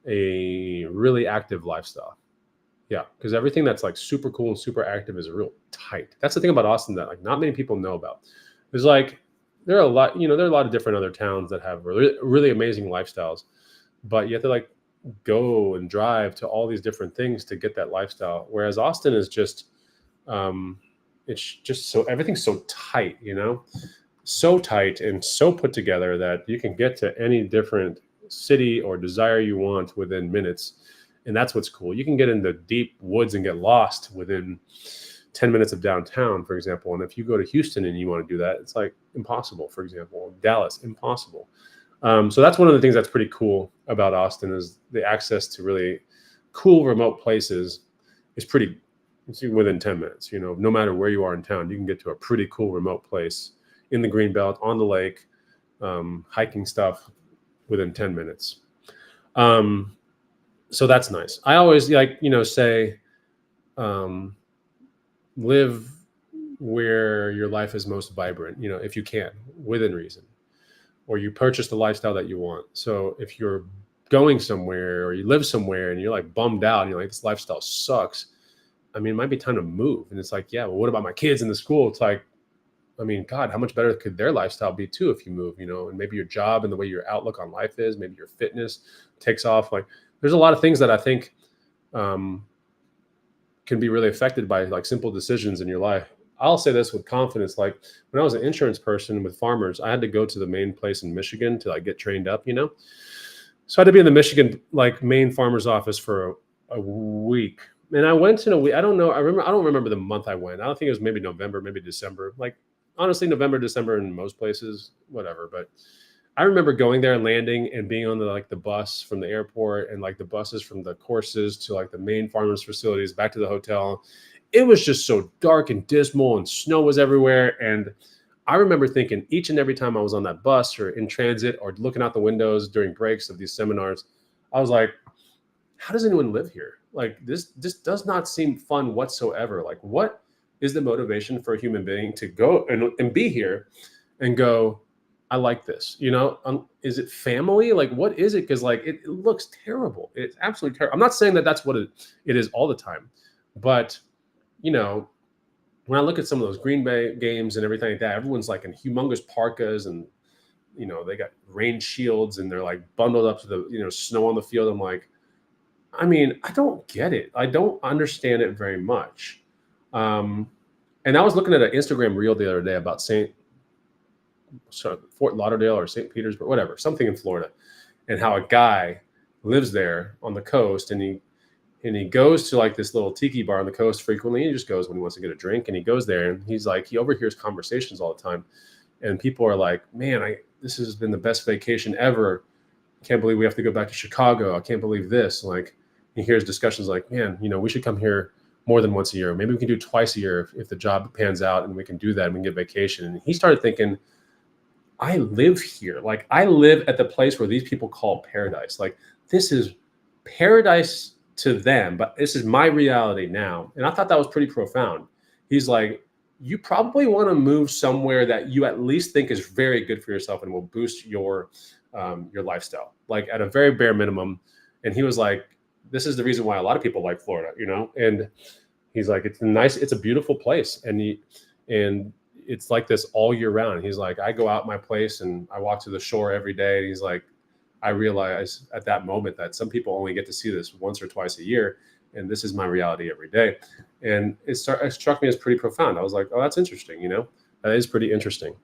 really active lifestyle. Yeah, because everything that's like super cool and super active is real tight. That's the thing about Austin that like not many people know about. There's like there are a lot, there are a lot of different other towns that have really, really amazing lifestyles, but you have to like go and drive to all these different things to get that lifestyle. Whereas Austin is just, it's just so everything's so tight, so tight and so put together that you can get to any different city or desire you want within minutes. And that's what's cool. You can get into deep woods and get lost within 10 minutes of downtown, for example. And if you go to Houston and you want to do that, it's like impossible, for example. Dallas, impossible. So that's one of the things that's pretty cool about Austin is the access to really cool remote places is pretty within 10 minutes. No matter where you are in town, you can get to a pretty cool remote place in the Greenbelt, on the lake, hiking stuff within 10 minutes. So that's nice. I always like, say, live where your life is most vibrant, if you can, within reason, or you purchase the lifestyle that you want. So if you're going somewhere or you live somewhere and you're like bummed out and you're like, this lifestyle sucks, I mean, it might be time to move. And it's like, yeah, well, what about my kids in the school? It's like, I mean, God, how much better could their lifestyle be too if you move, and maybe your job and the way your outlook on life is, maybe your fitness takes off. Like, there's a lot of things that I think can be really affected by like simple decisions in your life. I'll say this with confidence. Like when I was an insurance person with farmers, I had to go to the main place in Michigan to like get trained up, So I had to be in the Michigan, like main farmer's office for a week. And I went in a week. I don't remember the month I went. I don't think it was maybe November, maybe December. Like honestly, November, December in most places, whatever. But I remember going there and landing and being on the bus from the airport and like the buses from the courses to like the main farmers facilities back to the hotel. It was just so dark and dismal and snow was everywhere. And I remember thinking each and every time I was on that bus or in transit or looking out the windows during breaks of these seminars, I was like, how does anyone live here? Like this does not seem fun whatsoever. Like what is the motivation for a human being to go and be here and go, I like this, is it family? Like, what is it? Because like, it looks terrible. It's absolutely terrible. I'm not saying that that's what it is all the time, but when I look at some of those Green Bay games and everything like that, everyone's like in humongous parkas and, they got rain shields and they're like bundled up to the, snow on the field. I'm like, I mean, I don't get it. I don't understand it very much. And I was looking at an Instagram reel the other day about Fort Lauderdale or St. Petersburg, whatever, something in Florida, and how a guy lives there on the coast and and he goes to like this little tiki bar on the coast frequently. He just goes when he wants to get a drink, and he goes there, and he's like, he overhears conversations all the time, and people are like, man, this has been the best vacation ever. Can't believe we have to go back to Chicago. I can't believe this. Like, he hears discussions like, man, we should come here more than once a year. Maybe we can do twice a year if the job pans out and we can do that and we can get vacation. And he started thinking, I live here. Like, I live at the place where these people call paradise. Like, this is paradise to them, but this is my reality now. And I thought that was pretty profound. He's like, you probably want to move somewhere that you at least think is very good for yourself and will boost your lifestyle, like at a very bare minimum. And he was like, this is the reason why a lot of people like Florida, and he's like, it's a beautiful place. And it's like this all year round. He's like, I go out my place and I walk to the shore every day. And he's like, I realize at that moment that some people only get to see this once or twice a year. And this is my reality every day. And it struck me as pretty profound. I was like, oh, that's interesting. That is pretty interesting.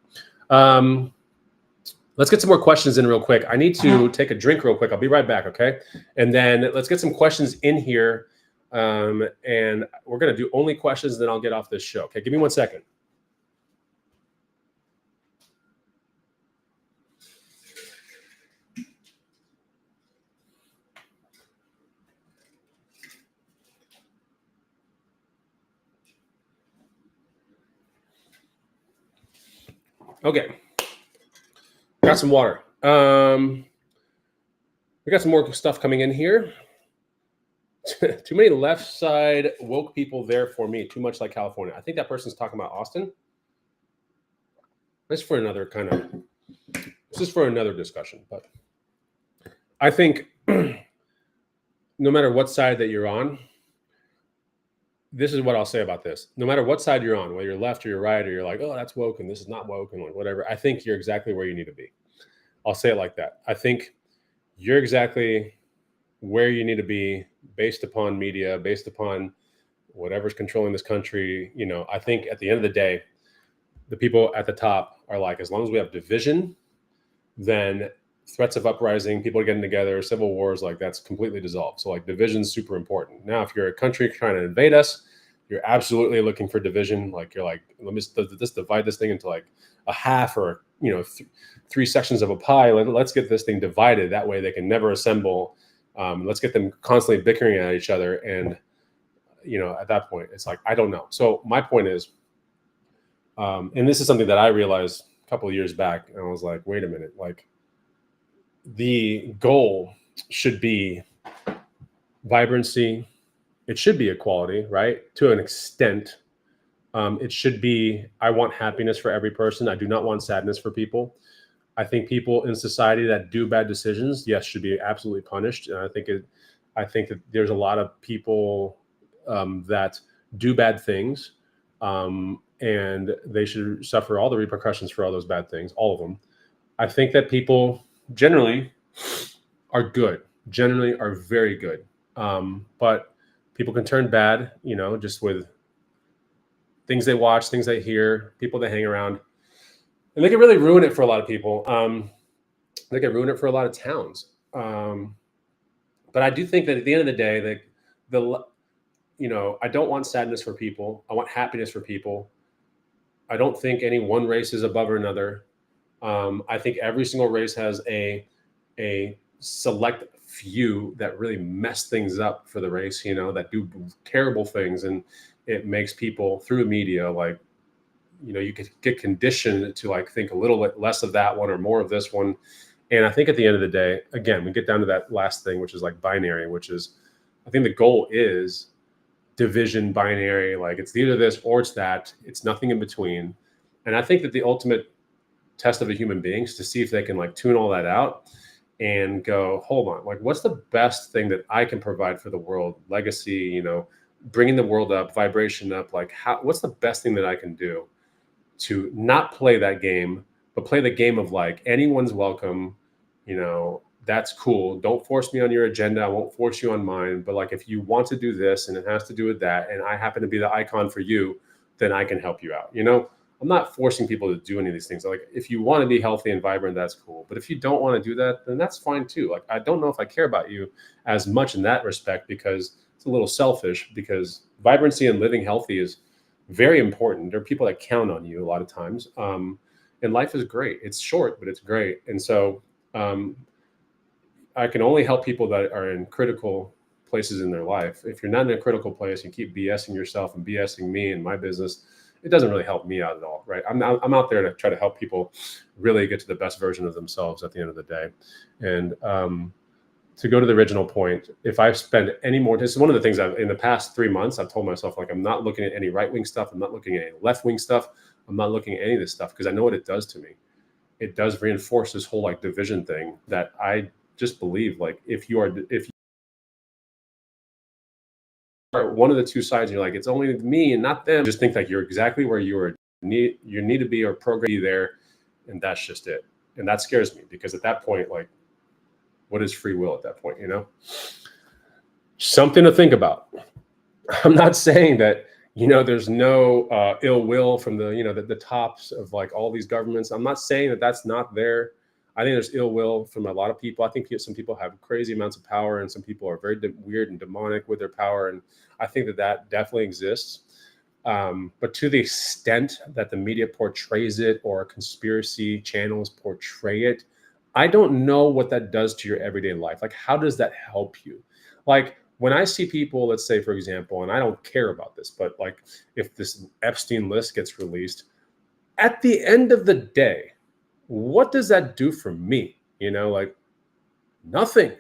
Let's get some more questions in real quick. I need to take a drink real quick. I'll be right back, okay? And then let's get some questions in here. And we're going to do only questions, then I'll get off this show. Okay, give me 1 second. Okay. Got some water. We got some more stuff coming in here. Too many left side woke people there for me. Too much like California. I think that person's talking about Austin. This is for another discussion. But I think no matter what side that you're on, this is what I'll say about this. No matter what side you're on, whether you're left or you're right, or you're like, oh, that's woke and this is not woke and like whatever, I think you're exactly where you need to be. I'll say it like that. I think you're exactly where you need to be based upon media, based upon whatever's controlling this country. I think at the end of the day, the people at the top are like, as long as we have division, then threats of uprising, people getting together, civil wars, like that's completely dissolved. So like division's super important. Now, if you're a country trying to invade us, you're absolutely looking for division. Like you're like, let's divide this thing into like a half or, three sections of a pie. Let's get this thing divided. That way they can never assemble. Let's get them constantly bickering at each other. And, at that point, it's like, I don't know. So my point is, and this is something that I realized a couple of years back, and I was like, wait a minute, like the goal should be vibrancy. It should be equality, right? To an extent. It should be, I want happiness for every person. I do not want sadness for people. I think people in society that do bad decisions, yes, should be absolutely punished. And I think that there's a lot of people that do bad things, and they should suffer all the repercussions for all those bad things, all of them. I think that people generally are good, generally are very good. But people can turn bad, just with things they watch, things they hear, people they hang around. And they can really ruin it for a lot of people. They can ruin it for a lot of towns. But I do think that at the end of the day, I don't want sadness for people. I want happiness for people. I don't think any one race is above another. I think every single race has a select few that really mess things up for the race, that do terrible things. And it makes people through media, like, you could get conditioned to like think a little bit less of that one or more of this one. And I think at the end of the day, again, we get down to that last thing, which is like binary, which is, I think the goal is division, binary, like it's either this or it's that. It's nothing in between. And I think that the ultimate test of a human being is to see if they can like tune all that out and go, hold on, like what's the best thing that I can provide for the world? Legacy, bringing the world up, vibration up, like what's the best thing that I can do to not play that game, but play the game of like anyone's welcome, that's cool. Don't force me on your agenda. I won't force you on mine. But like, if you want to do this and it has to do with that, and I happen to be the icon for you, then I can help you out. I'm not forcing people to do any of these things. Like, if you want to be healthy and vibrant, that's cool. But if you don't want to do that, then that's fine too. Like, I don't know if I care about you as much in that respect, because it's a little selfish because vibrancy and living healthy is very important. There are people that count on you a lot of times. And life is great. It's short, but it's great. And so um, I can only help people that are in critical places in their life. If you're not in a critical place, you keep BSing yourself and BSing me and my business, it doesn't really help me out at all, right? I'm out there to try to help people really get to the best version of themselves at the end of the day. And to go to the original point, if I spend any more, this is one of the things in the past 3 months, I've told myself, like, I'm not looking at any right-wing stuff. I'm not looking at any left-wing stuff. I'm not looking at any of this stuff because I know what it does to me. It does reinforce this whole like division thing that I just believe, like, if you are one of the two sides, you're like, it's only me and not them. Just think like you're exactly where you need to be or program be there, and that's just it. And that scares me because at that point, like, what is free will at that point? Something to think about. I'm not saying that there's no ill will from the tops of like all these governments. I'm not saying that that's not there. I think there's ill will from a lot of people. I think some people have crazy amounts of power, and some people are very weird and demonic with their power. And I think that definitely exists. But to the extent that the media portrays it or conspiracy channels portray it, I don't know what that does to your everyday life. Like, how does that help you? Like, when I see people, let's say, for example, and I don't care about this, but like if this Epstein list gets released, at the end of the day, what does that do for me? Like, nothing.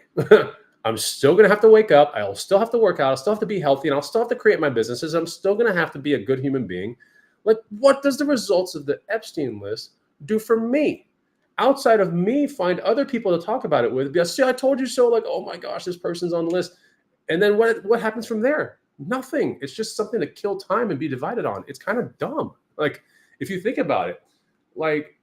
I'm still going to have to wake up. I'll still have to work out. I'll still have to be healthy, and I'll still have to create my businesses. I'm still going to have to be a good human being. Like, what does the results of the Epstein list do for me? Outside of me, find other people to talk about it with. Because, see, I told you so. Like, oh my gosh, this person's on the list. And then what happens from there? Nothing. It's just something to kill time and be divided on. It's kind of dumb. Like, if you think about it, like,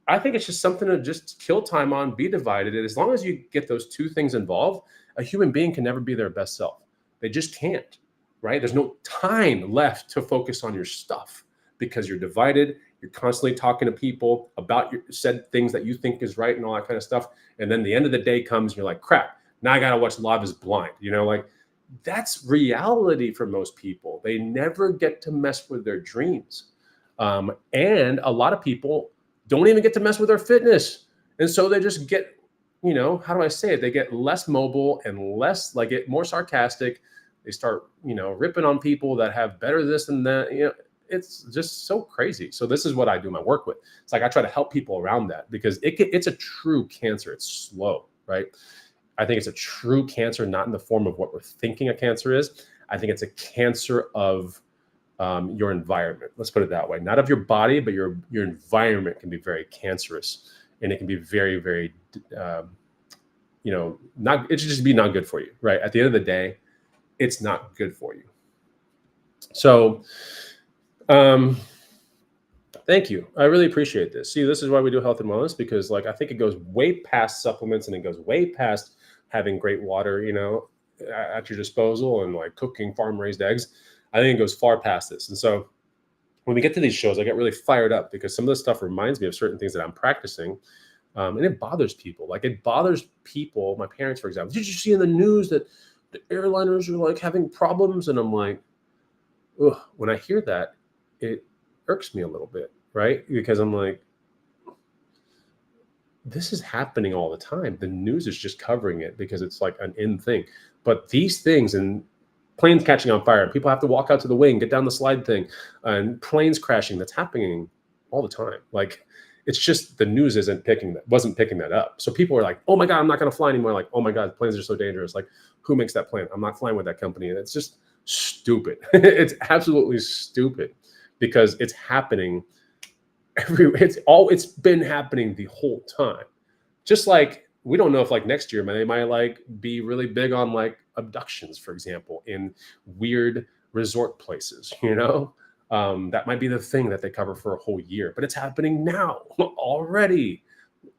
I think it's just something to just kill time on, be divided. And as long as you get those two things involved, a human being can never be their best self. They just can't, right? There's no time left to focus on your stuff because you're divided. You're constantly talking to people about your said things that you think is right and all that kind of stuff. And then the end of the day comes and you're like, crap, now I got to watch Love is Blind. Like, that's reality for most people. They never get to mess with their dreams. And a lot of people don't even get to mess with their fitness. And so they just get, how do I say it? They get less mobile and less, like, get more sarcastic. They start, ripping on people that have better this and that. It's just so crazy. So this is what I do my work with. It's like I try to help people around that because it's a true cancer. It's slow, right? I think it's a true cancer, not in the form of what we're thinking a cancer is. I think it's a cancer of your environment. Let's put it that way. Not of your body, but your environment can be very cancerous, and it can be very, very, not. It should just be not good for you, right? At the end of the day, it's not good for you. So, thank you. I really appreciate this. See, this is why we do health and wellness, because like, I think it goes way past supplements, and it goes way past having great water, at your disposal, and like cooking farm raised eggs. I think it goes far past this. And so when we get to these shows, I get really fired up because some of this stuff reminds me of certain things that I'm practicing. And it bothers people. Like, it bothers people. My parents, for example, did you see in the news that the airliners are like having problems? And I'm like, ugh, when I hear that, it irks me a little bit, right? Because I'm like, this is happening all the time. The news is just covering it because it's like an in thing. But these things, and planes catching on fire, and people have to walk out to the wing, get down the slide thing, and planes crashing, that's happening all the time. Like, it's just the news wasn't picking that up. So people are like, oh my God, I'm not going to fly anymore. Like, oh my God, planes are so dangerous. Like, who makes that plane? I'm not flying with that company. And it's just stupid. It's absolutely stupid because it's happening it's been happening the whole time. Just like, we don't know if like next year they might like be really big on like abductions, for example, in weird resort places, that might be the thing that they cover for a whole year, but it's happening now already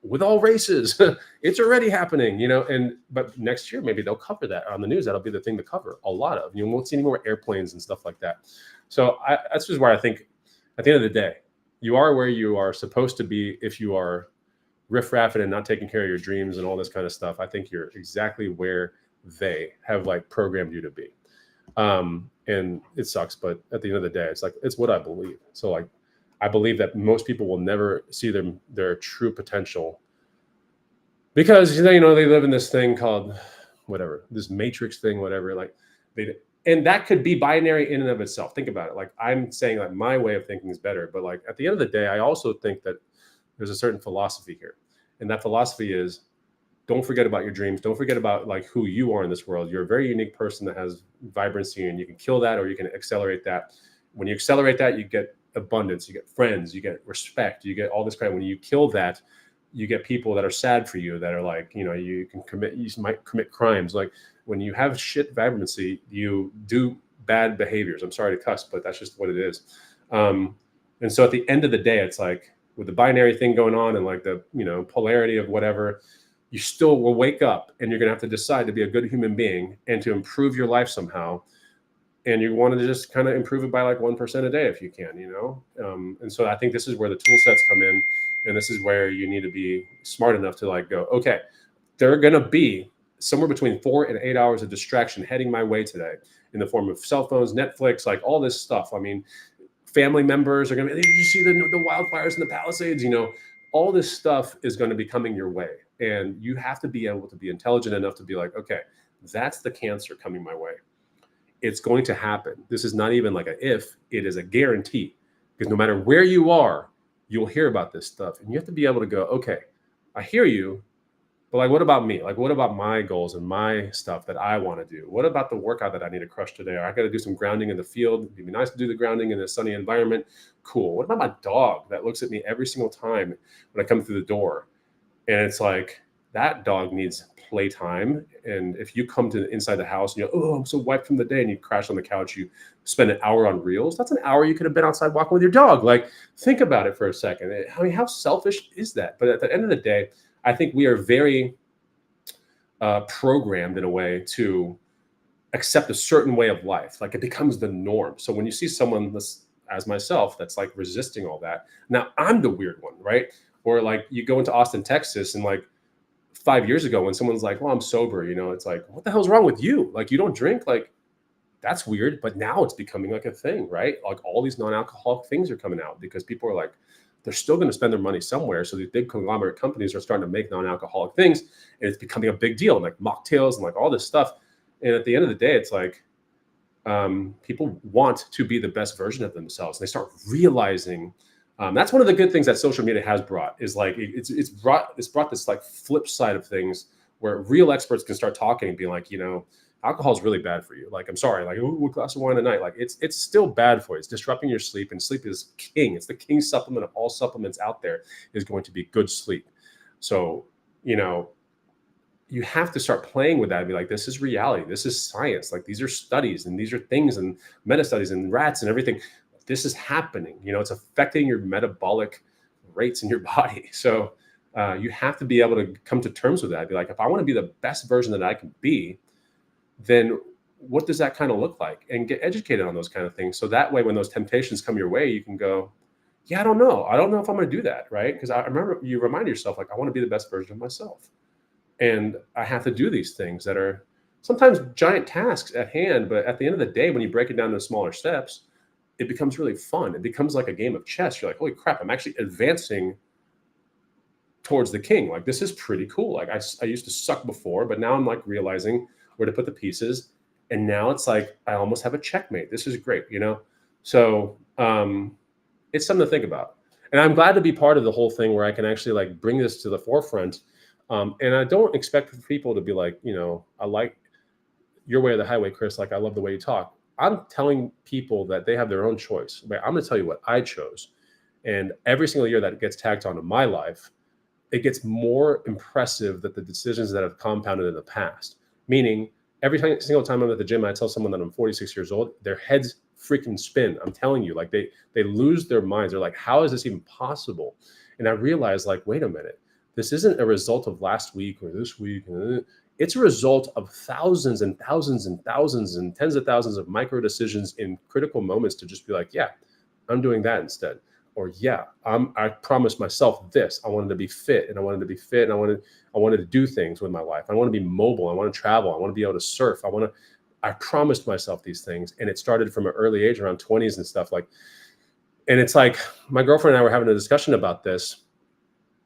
with all races. It's already happening, but next year, maybe they'll cover that on the news. That'll be the thing to cover a lot of, you won't see any more airplanes and stuff like that. So that's just where I think at the end of the day, you are where you are supposed to be. If you are riffraffing and not taking care of your dreams and all this kind of stuff, I think you're exactly where they have like programmed you to be. And it sucks, but at the end of the day, it's like, it's what I believe. So like, I believe that most people will never see their true potential because they live in this thing called whatever, this matrix thing, whatever. Like they, and that could be binary in and of itself. Think about it. Like I'm saying, like my way of thinking is better, but like at the end of the day, I also think that there's a certain philosophy here, and that philosophy is don't forget about your dreams. Don't forget about like who you are in this world. You're a very unique person that has vibrancy, and you can kill that or you can accelerate that. When you accelerate that, you get abundance, you get friends, you get respect, you get all this credit. When you kill that, you get people that are sad for you, that are like, you might commit crimes. Like when you have shit vibrancy, you do bad behaviors. I'm sorry to cuss, but that's just what it is. And so at the end of the day, it's like with the binary thing going on and like the, polarity of whatever, you still will wake up and you're going to have to decide to be a good human being and to improve your life somehow. And you want to just kind of improve it by like 1% a day if you can, and so I think this is where the tool sets come in. And this is where you need to be smart enough to like go, okay, there are going to be somewhere between 4 and 8 hours of distraction heading my way today in the form of cell phones, Netflix, like all this stuff. I mean, family members are going to be, did you see the wildfires in the Palisades? All this stuff is going to be coming your way. And you have to be able to be intelligent enough to be like, okay, that's the cancer coming my way. It's going to happen. This is not even like a if, it is a guarantee. Because no matter where you are, you'll hear about this stuff. And you have to be able to go, okay, I hear you, but like, what about me? Like, what about my goals and my stuff that I want to do? What about the workout that I need to crush today? Or I got to do some grounding in the field. It'd be nice to do the grounding in a sunny environment. Cool. What about my dog that looks at me every single time when I come through the door? And it's like, that dog needs playtime. And if you come to inside the house and you're, oh, I'm so wiped from the day, and you crash on the couch, you spend an hour on reels, that's an hour you could have been outside walking with your dog. Like, think about it for a second. I mean, how selfish is that? But at the end of the day, I think we are very programmed in a way to accept a certain way of life. Like it becomes the norm. So when you see someone that's, as myself, that's like resisting all that, now I'm the weird one, right? Or like you go into Austin, Texas, and like 5 years ago when someone's like, well, I'm sober, it's like, what the hell's wrong with you? Like, you don't drink? Like, that's weird. But now it's becoming like a thing, right? Like all these non-alcoholic things are coming out because people are like, they're still going to spend their money somewhere. So these big conglomerate companies are starting to make non-alcoholic things, and it's becoming a big deal, like mocktails and like all this stuff. And at the end of the day, it's like people want to be the best version of themselves. And they start realizing that's one of the good things that social media has brought is like it's brought this like flip side of things where real experts can start talking and being like, alcohol is really bad for you. Like, I'm sorry, like, ooh, a glass of wine a night. Like it's still bad for you. It's disrupting your sleep, and sleep is king. It's the king supplement of all supplements out there is going to be good sleep. So, you have to start playing with that and be like, this is reality. This is science. Like these are studies and these are things and meta studies and rats and everything. This is happening. It's affecting your metabolic rates in your body. So you have to be able to come to terms with that. Be like, if I want to be the best version that I can be, then what does that kind of look like? And get educated on those kind of things. So that way, when those temptations come your way, you can go, yeah, I don't know. I don't know if I'm going to do that. Right. Because I remember you remind yourself, like, I want to be the best version of myself. And I have to do these things that are sometimes giant tasks at hand. But at the end of the day, when you break it down to smaller steps, it becomes really fun. It becomes like a game of chess. You're like, holy crap, I'm actually advancing towards the king. Like, this is pretty cool. Like I used to suck before, but now I'm like realizing where to put the pieces. And now it's like, I almost have a checkmate. This is great, So it's something to think about. And I'm glad to be part of the whole thing where I can actually like bring this to the forefront. And I don't expect for people to be like, I like your way or the highway, Chris. Like, I love the way you talk. I'm telling people that they have their own choice. But I'm going to tell you what I chose. And every single year that it gets tacked onto my life, it gets more impressive that the decisions that have compounded in the past. Meaning, every single time I'm at the gym, I tell someone that I'm 46 years old, their heads freaking spin. I'm telling you, like they lose their minds. They're like, how is this even possible? And I realized, like, wait a minute, this isn't a result of last week or this week. It's a result of thousands and thousands and thousands and tens of thousands of micro decisions in critical moments to just be like, yeah, I'm doing that instead. Or yeah, I promised myself this. I wanted to be fit, and I wanted to be fit, and I wanted to do things with my life. I want to be mobile. I want to travel. I want to be able to surf. I promised myself these things, and it started from an early age, around 20s and stuff like. And it's like my girlfriend and I were having a discussion about this,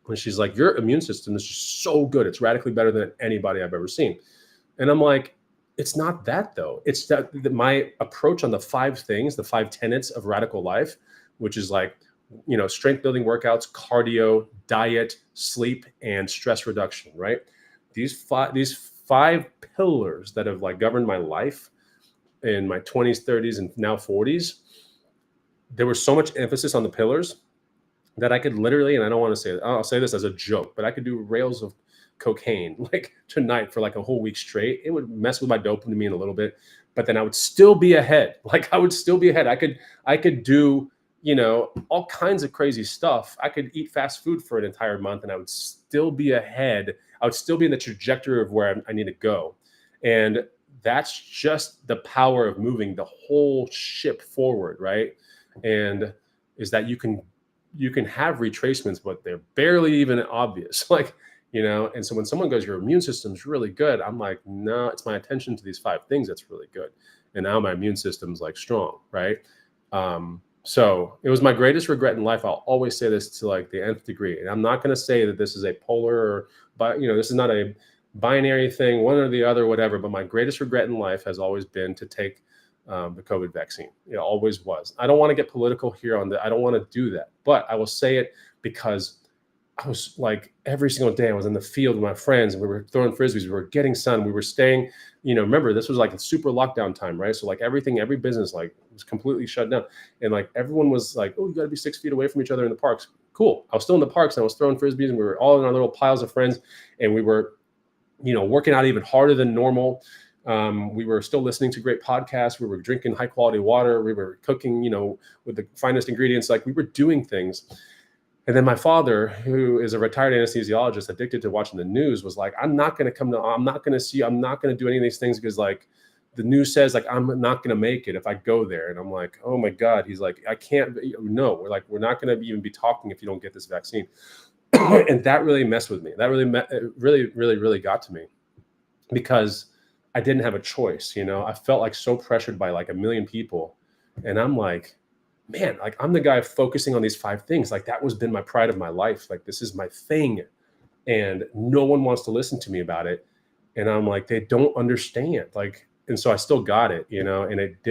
and she's like, "Your immune system is just so good; it's radically better than anybody I've ever seen." And I'm like, "It's not that though. It's that my approach on the 5 things, the 5 tenets of radical life, which is like, strength building workouts, cardio, diet, sleep, and stress reduction. Right? These five pillars that have like governed my life in my 20s, 30s, and now 40s. There was so much emphasis on the pillars that I could literally, and I don't want to say it, I'll say this as a joke, but I could do rails of cocaine like tonight for like a whole week straight. It would mess with my dopamine a little bit, but then I would still be ahead. Like I would still be ahead. I could do, all kinds of crazy stuff. I could eat fast food for an entire month and I would still be ahead. I would still be in the trajectory of where I need to go. And that's just the power of moving the whole ship forward, right? And is that you can have retracements, but they're barely even obvious. Like, and so when someone goes, your immune system's really good, I'm like, no, it's my attention to these 5 things that's really good. And now my immune system's like strong, right? So it was my greatest regret in life. I'll always say this to like the nth degree. And I'm not going to say that this is a polar but this is not a binary thing, one or the other, whatever. But my greatest regret in life has always been to take the COVID vaccine. It always was. I don't want to get political here on that. I don't want to do that, but I will say it because I was like every single day I was in the field with my friends and we were throwing frisbees. We were getting sun. We were staying, remember this was like a super lockdown time, right? So like every business like was completely shut down. And like everyone was like, oh, you got to be 6 feet away from each other in the parks. Cool. I was still in the parks and I was throwing frisbees and we were all in our little piles of friends and we were, working out even harder than normal. We were still listening to great podcasts. We were drinking high quality water. We were cooking, with the finest ingredients. Like we were doing things. And then my father, who is a retired anesthesiologist, addicted to watching the news, was like, I'm not going to do any of these things because like the news says like, I'm not going to make it if I go there. And I'm like, oh my God. He's like, I can't, no, we're not going to even be talking if you don't get this vaccine. And that really messed with me. That really got to me because I didn't have a choice. I felt like so pressured by like a million people. And I'm like, man, like I'm the guy focusing on these 5 things. Like that was been my pride of my life. Like this is my thing. And no one wants to listen to me about it. And I'm like, they don't understand. Like, and so I still got it, and it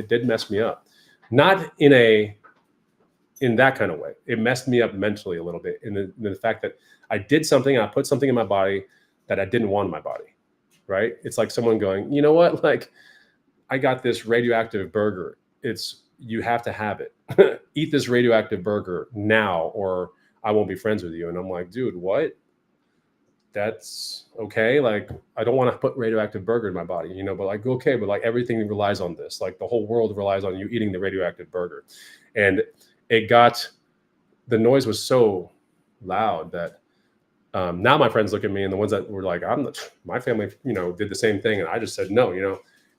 did mess me up. Not in that kind of way. It messed me up mentally a little bit in the fact that I did something, I put something in my body that I didn't want in my body. Right? It's like someone going, you know what? Like I got this radioactive burger. You have to have it. Eat this radioactive burger now or I won't be friends with you. And I'm like, dude, what? That's okay. Like, I don't want to put radioactive burger in my body, but like, okay, but like everything relies on this. Like the whole world relies on you eating the radioactive burger. And the noise was so loud that now my friends look at me and the ones that were like, my family, did the same thing. And I just said, no,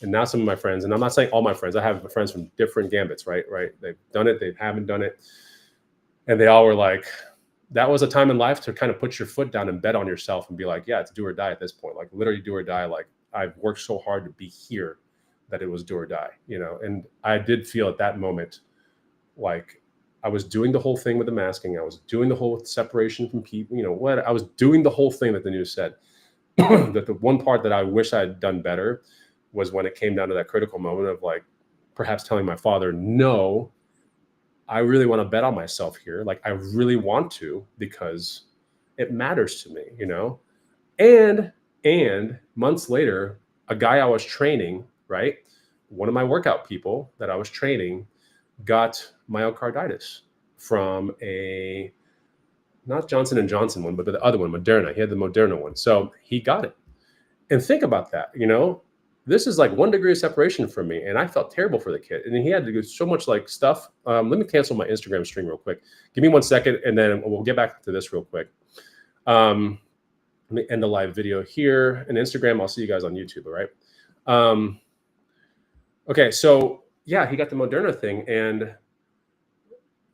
and now some of my friends, and I'm not saying all my friends, I have friends from different gambits, right? They've done it. They haven't done it. And they all were like, that was a time in life to kind of put your foot down and bet on yourself and be like, yeah, it's do or die at this point. Like literally do or die. Like I've worked so hard to be here that it was do or die, and I did feel at that moment, like I was doing the whole thing with the masking. I was doing the whole separation from people, I was doing the whole thing that the news said. That the one part that I wish I had done better was when it came down to that critical moment of like perhaps telling my father, no, I really want to bet on myself here. Like I really want to because it matters to me, and months later, a guy I was training, right? One of my workout people that I was training got myocarditis from not Johnson & Johnson one, but the other one, Moderna. He had the Moderna one. So he got it. And think about that, this is like 1 degree of separation from me. And I felt terrible for the kid. And he had to do so much like stuff. Let me cancel my Instagram stream real quick. Give me 1 second and then we'll get back to this real quick. Let me end the live video here. And Instagram, I'll see you guys on YouTube, all right? Okay, so yeah, he got the Moderna thing and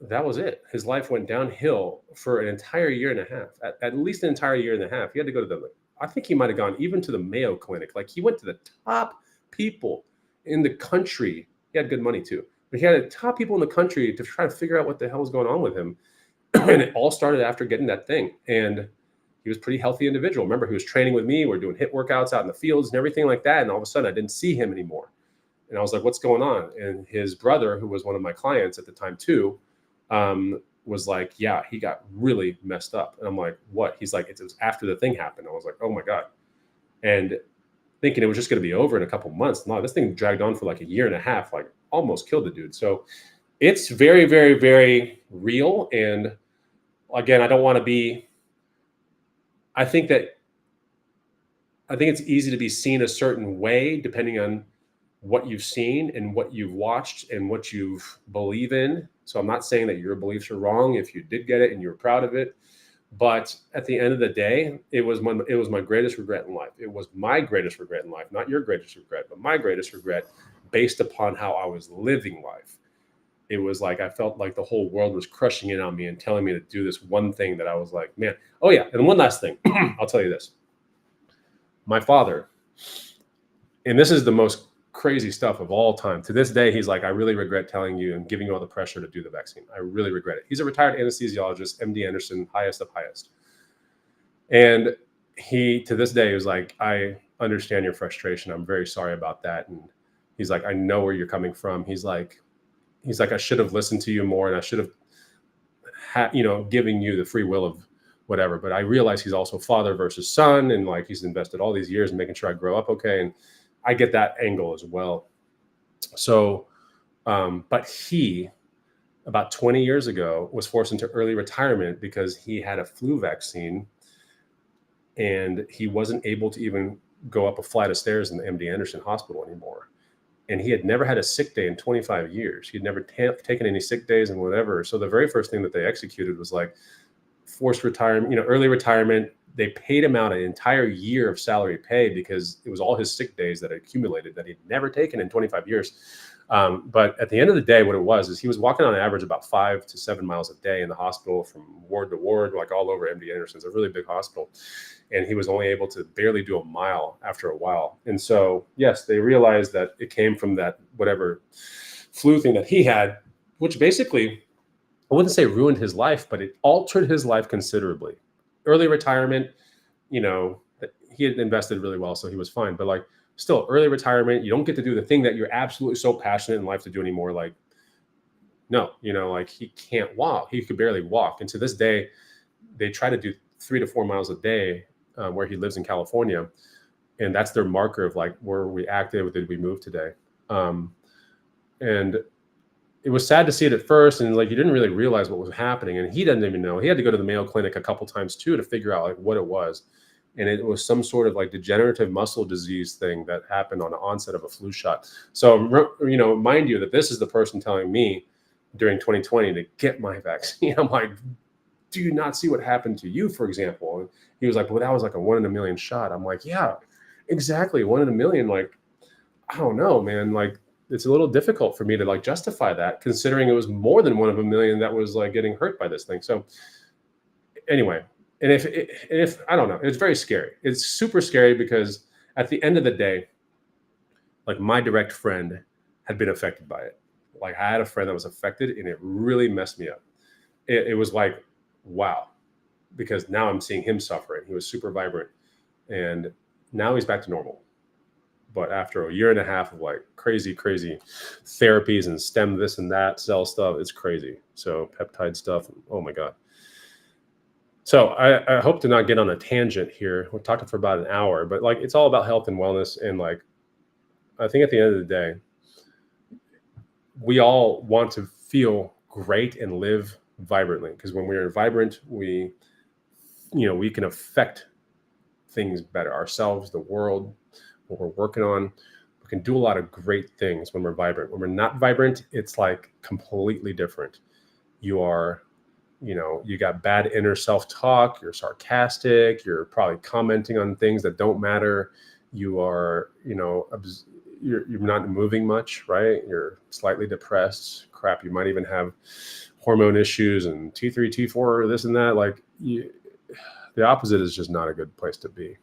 that was it. His life went downhill for an entire year and a half, at least an entire year and a half. He had to go to I think he might have gone even to the Mayo Clinic. Like he went to the top people in the country. He had good money too, but he had the top people in the country to try to figure out what the hell was going on with him. And it all started after getting that thing. And he was a pretty healthy individual. Remember, he was training with me. We're doing HIIT workouts out in the fields and everything like that. And all of a sudden, I didn't see him anymore. And I was like, what's going on? And his brother, who was one of my clients at the time too, was like, yeah, he got really messed up. And I'm like, what? He's like, it was after the thing happened. I was like, oh my God. And thinking it was just going to be over in a couple months. No, this thing dragged on for like a year and a half, like almost killed the dude. So it's very, very, very real. And again, I don't want to be, I think it's easy to be seen a certain way depending on what you've seen and what you've watched and what you believe in. So I'm not saying that your beliefs are wrong if you did get it and you're proud of it. But at the end of the day, it was my greatest regret in life. It was my greatest regret in life, not your greatest regret, but my greatest regret based upon how I was living life. It was like I felt like the whole world was crushing in on me and telling me to do this one thing that I was like, man. Oh yeah, and one last thing. I'll tell you this. My father, and this is the most crazy stuff of all time. To this day, he's like, I really regret telling you and giving you all the pressure to do the vaccine. I really regret it. He's a retired anesthesiologist, MD Anderson, highest of highest. And he, to this day, was like, I understand your frustration. I'm very sorry about that. And he's like, I know where you're coming from. He's like, I should have listened to you more, and I should have, giving you the free will of whatever. But I realize he's also father versus son, and like he's invested all these years in making sure I grow up okay. And I get that angle as well. So, but he, about 20 years ago, was forced into early retirement because he had a flu vaccine, and he wasn't able to even go up a flight of stairs in the MD Anderson hospital anymore. And he had never had a sick day in 25 years. He'd never taken any sick days and whatever. So the very first thing that they executed was like forced retirement, early retirement. They paid him out an entire year of salary pay because it was all his sick days that had accumulated that he'd never taken in 25 years. But at the end of the day, what it was is he was walking on average about 5 to 7 miles a day in the hospital from ward to ward, like all over MD Anderson. It's a really big hospital. And he was only able to barely do a mile after a while. And so, yes, they realized that it came from that whatever flu thing that he had, which basically, I wouldn't say ruined his life, but it altered his life considerably. Early retirement, he had invested really well, so he was fine. But like still early retirement, you don't get to do the thing that you're absolutely so passionate in life to do anymore. Like, no, like he can't walk. He could barely walk. And to this day, they try to do 3 to 4 miles a day where he lives in California. And that's their marker of like, were we active? Did we move today? And it was sad to see it at first. And like, you didn't really realize what was happening. And he doesn't even know. He had to go to the Mayo Clinic a couple times too, to figure out like what it was. And it was some sort of like degenerative muscle disease thing that happened on the onset of a flu shot. So, mind you that this is the person telling me during 2020 to get my vaccine. I'm like, do you not see what happened to you, for example? And he was like, well, that was like a 1 in a million shot. I'm like, yeah, exactly. 1 in a million. Like, I don't know, man. Like, it's a little difficult for me to like justify that, considering it was more than 1 in a million that was like getting hurt by this thing. So anyway, and if I don't know, it's very scary. It's super scary because at the end of the day, like my direct friend had been affected by it. Like I had a friend that was affected, and it really messed me up. It was like, wow, because now I'm seeing him suffering. He was super vibrant, and now he's back to normal. But after a year and a half of like crazy therapies and stem this and that cell stuff, it's crazy. So peptide stuff, oh my God. So I hope to not get on a tangent here. We're talking for about an hour, but like it's all about health and wellness. And like, I think at the end of the day, we all want to feel great and live vibrantly, because when we're vibrant, we can affect things better, ourselves, the world, what we're working on. We can do a lot of great things when we're vibrant. When we're not vibrant, it's like completely different. You are, you got bad inner self-talk, you're sarcastic, you're probably commenting on things that don't matter. You are, you're not moving much, right? You're slightly depressed. Crap, you might even have hormone issues and T3, T4, this and that. Like the opposite is just not a good place to be.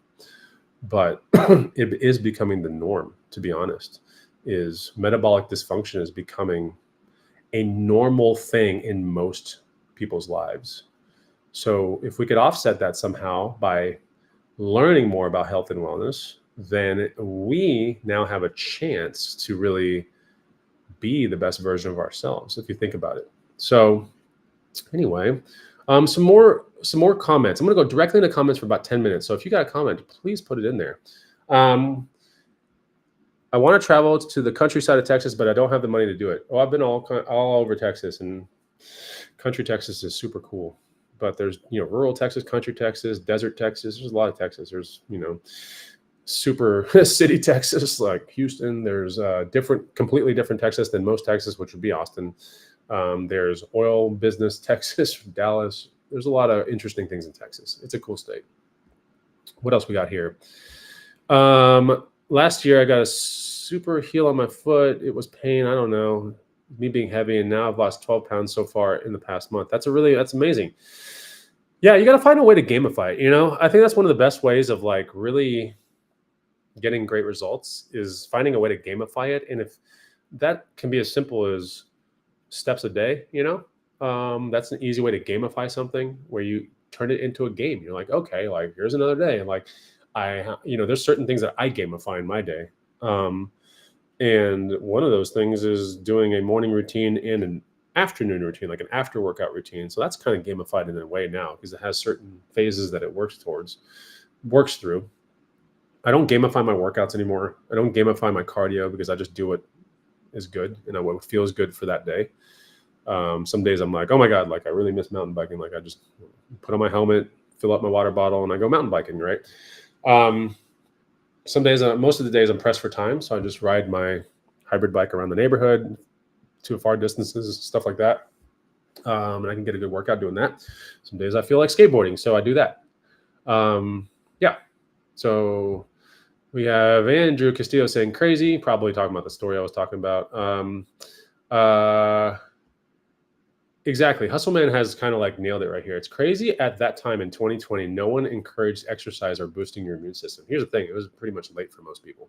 but it is becoming the norm, to be honest. Is metabolic dysfunction is becoming a normal thing in most people's lives. So if we could offset that somehow by learning more about health and wellness, then we now have a chance to really be the best version of ourselves, if you think about it. So anyway, some more comments. I'm going to go directly into comments for about 10 minutes. So if you got a comment, please put it in there. I want to travel to the countryside of Texas, but I don't have the money to do it. Oh, I've been all over Texas, and country Texas is super cool. But there's, rural Texas, country Texas, desert Texas. There's a lot of Texas. There's, super city Texas, like Houston. There's completely different Texas than most Texas, which would be Austin. There's oil business Texas, Dallas. There's a lot of interesting things in Texas. It's a cool state. What else we got here? Last year I got a super heel on my foot. It was pain. I don't know, me being heavy, and now I've lost 12 pounds so far in the past month. That's amazing. Yeah, you got to find a way to gamify it. I think that's one of the best ways of like really getting great results is finding a way to gamify it. And if that can be as simple as steps a day, that's an easy way to gamify something where you turn it into a game. You're like, okay, like here's another day. And like, there's certain things that I gamify in my day. And one of those things is doing a morning routine and an afternoon routine, like an after workout routine. So that's kind of gamified in a way now because it has certain phases that it works through. I don't gamify my workouts anymore. I don't gamify my cardio because I just do what is good and what feels good for that day. Some days I'm like, oh my God, like I really miss mountain biking. Like I just put on my helmet, fill up my water bottle, and I go mountain biking, right? Some days, most of the days I'm pressed for time. So I just ride my hybrid bike around the neighborhood to far distances, stuff like that. And I can get a good workout doing that. Some days I feel like skateboarding, so I do that. Yeah. So we have Andrew Castillo saying crazy, probably talking about the story I was talking about. Exactly. Hustle Man has kind of like nailed it right here. It's crazy at that time in 2020, no one encouraged exercise or boosting your immune system. Here's the thing. It was pretty much late for most people.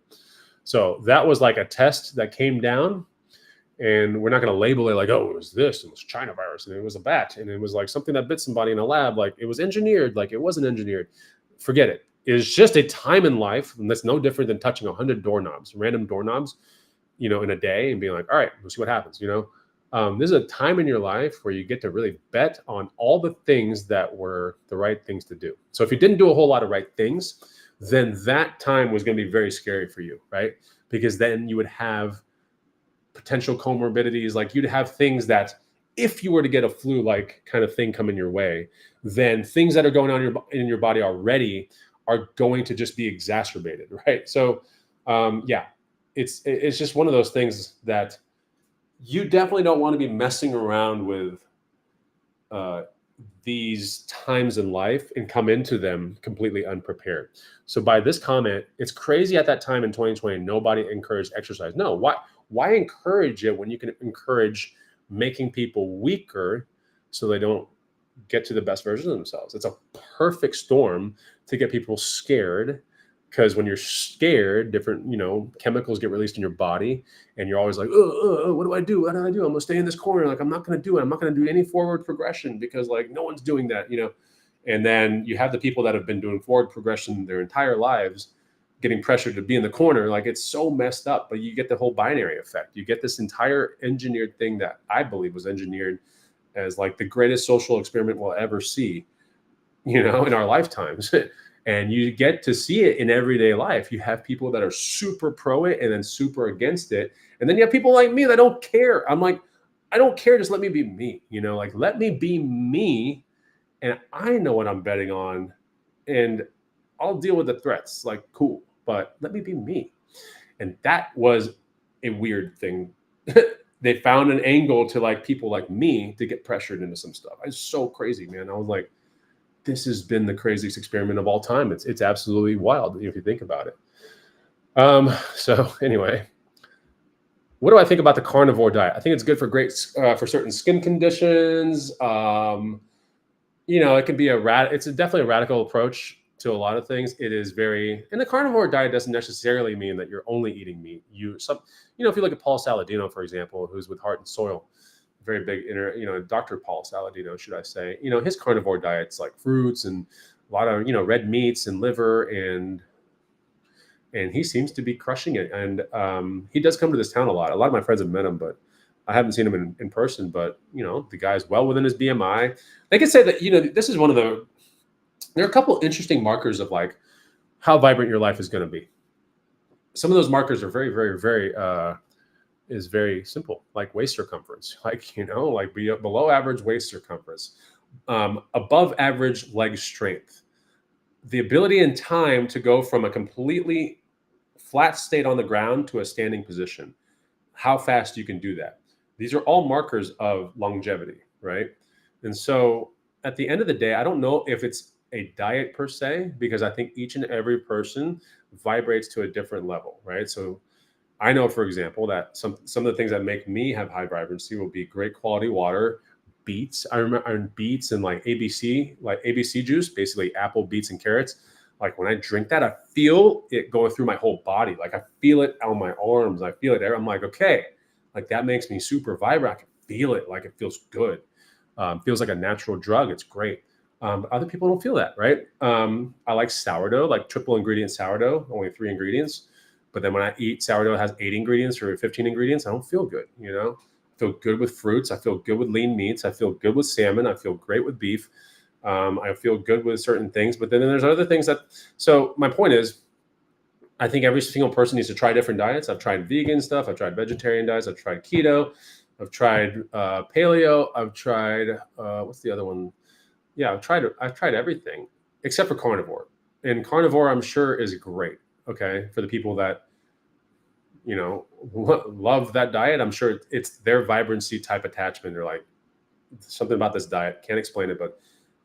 So that was like a test that came down, and we're not going to label it like, oh, it was this, it was China virus, and it was a bat, and it was like something that bit somebody in a lab. Like it was engineered, like it wasn't engineered. Forget it. It's just a time in life, and that's no different than touching 100 random doorknobs, in a day and being like, all right, we'll see what happens, This is a time in your life where you get to really bet on all the things that were the right things to do. So if you didn't do a whole lot of right things, then that time was going to be very scary for you, right? Because then you would have potential comorbidities, like you'd have things that if you were to get a flu-like kind of thing coming your way, then things that are going on in your body already are going to just be exacerbated, right? So it's just one of those things that you definitely don't want to be messing around with these times in life and come into them completely unprepared. So by this comment, it's crazy at that time in 2020, nobody encouraged exercise. No, why encourage it when you can encourage making people weaker so they don't get to the best version of themselves? It's a perfect storm to get people scared. Because when you're scared, different, chemicals get released in your body, and you're always like, what do I do? What do I do? I'm gonna stay in this corner. Like I'm not gonna do it. I'm not gonna do any forward progression because like no one's doing that, And then you have the people that have been doing forward progression their entire lives, getting pressured to be in the corner. Like it's so messed up. But you get the whole binary effect. You get this entire engineered thing that I believe was engineered as like the greatest social experiment we'll ever see, in our lifetimes. And you get to see it in everyday life. You have people that are super pro it and then super against it. And then you have people like me that don't care. I'm like, I don't care. Just let me be me, like let me be me. And I know what I'm betting on and I'll deal with the threats. Like, cool, but let me be me. And that was a weird thing. They found an angle to like people like me to get pressured into some stuff. It's so crazy, man. I was like, this has been the craziest experiment of all time. It's absolutely wild if you think about it. So anyway, what do I think about the carnivore diet? I think it's good for for certain skin conditions. It can be it's definitely a radical approach to a lot of things. It is very, and the carnivore diet doesn't necessarily mean that you're only eating meat. If you look at Paul Saladino, for example, who's with Heart and Soil, very big Dr. Paul Saladino, should I say, his carnivore diet's like fruits and a lot of, red meats and liver, and he seems to be crushing it. And he does come to this town a lot. A lot of my friends have met him, but I haven't seen him in person. But the guy's well within his BMI. They can say that this is one of the. There are a couple interesting markers of like how vibrant your life is going to be. Some of those markers are very, very, very is very simple, like waist circumference, like below average waist circumference, above average leg strength, the ability and time to go from a completely flat state on the ground to a standing position, how fast you can do that. These are all markers of longevity, right? And so at the end of the day, I don't know if it's a diet per se, because I think each and every person vibrates to a different level, right? So I know, for example, that some of the things that make me have high vibrancy will be great quality water, beets. I remember beets and like ABC juice, basically apple, beets, and carrots. Like when I drink that, I feel it going through my whole body. Like I feel it on my arms. I feel it there. I'm like, okay, like that makes me super vibrant. I can feel it. Like it feels good. Feels like a natural drug. It's great. Other people don't feel that, right? I like sourdough, like triple ingredient sourdough, only 3 ingredients. But then when I eat sourdough has 8 ingredients or 15 ingredients, I don't feel good. I feel good with fruits. I feel good with lean meats. I feel good with salmon. I feel great with beef. I feel good with certain things. But then there's other things that. So my point is, I think every single person needs to try different diets. I've tried vegan stuff. I've tried vegetarian diets. I've tried keto. I've tried paleo. I've tried what's the other one? Yeah, I've tried everything except for carnivore. And carnivore, I'm sure, is great. Okay, for the people that love that diet, I'm sure it's their vibrancy type attachment. They're like, something about this diet, can't explain it, but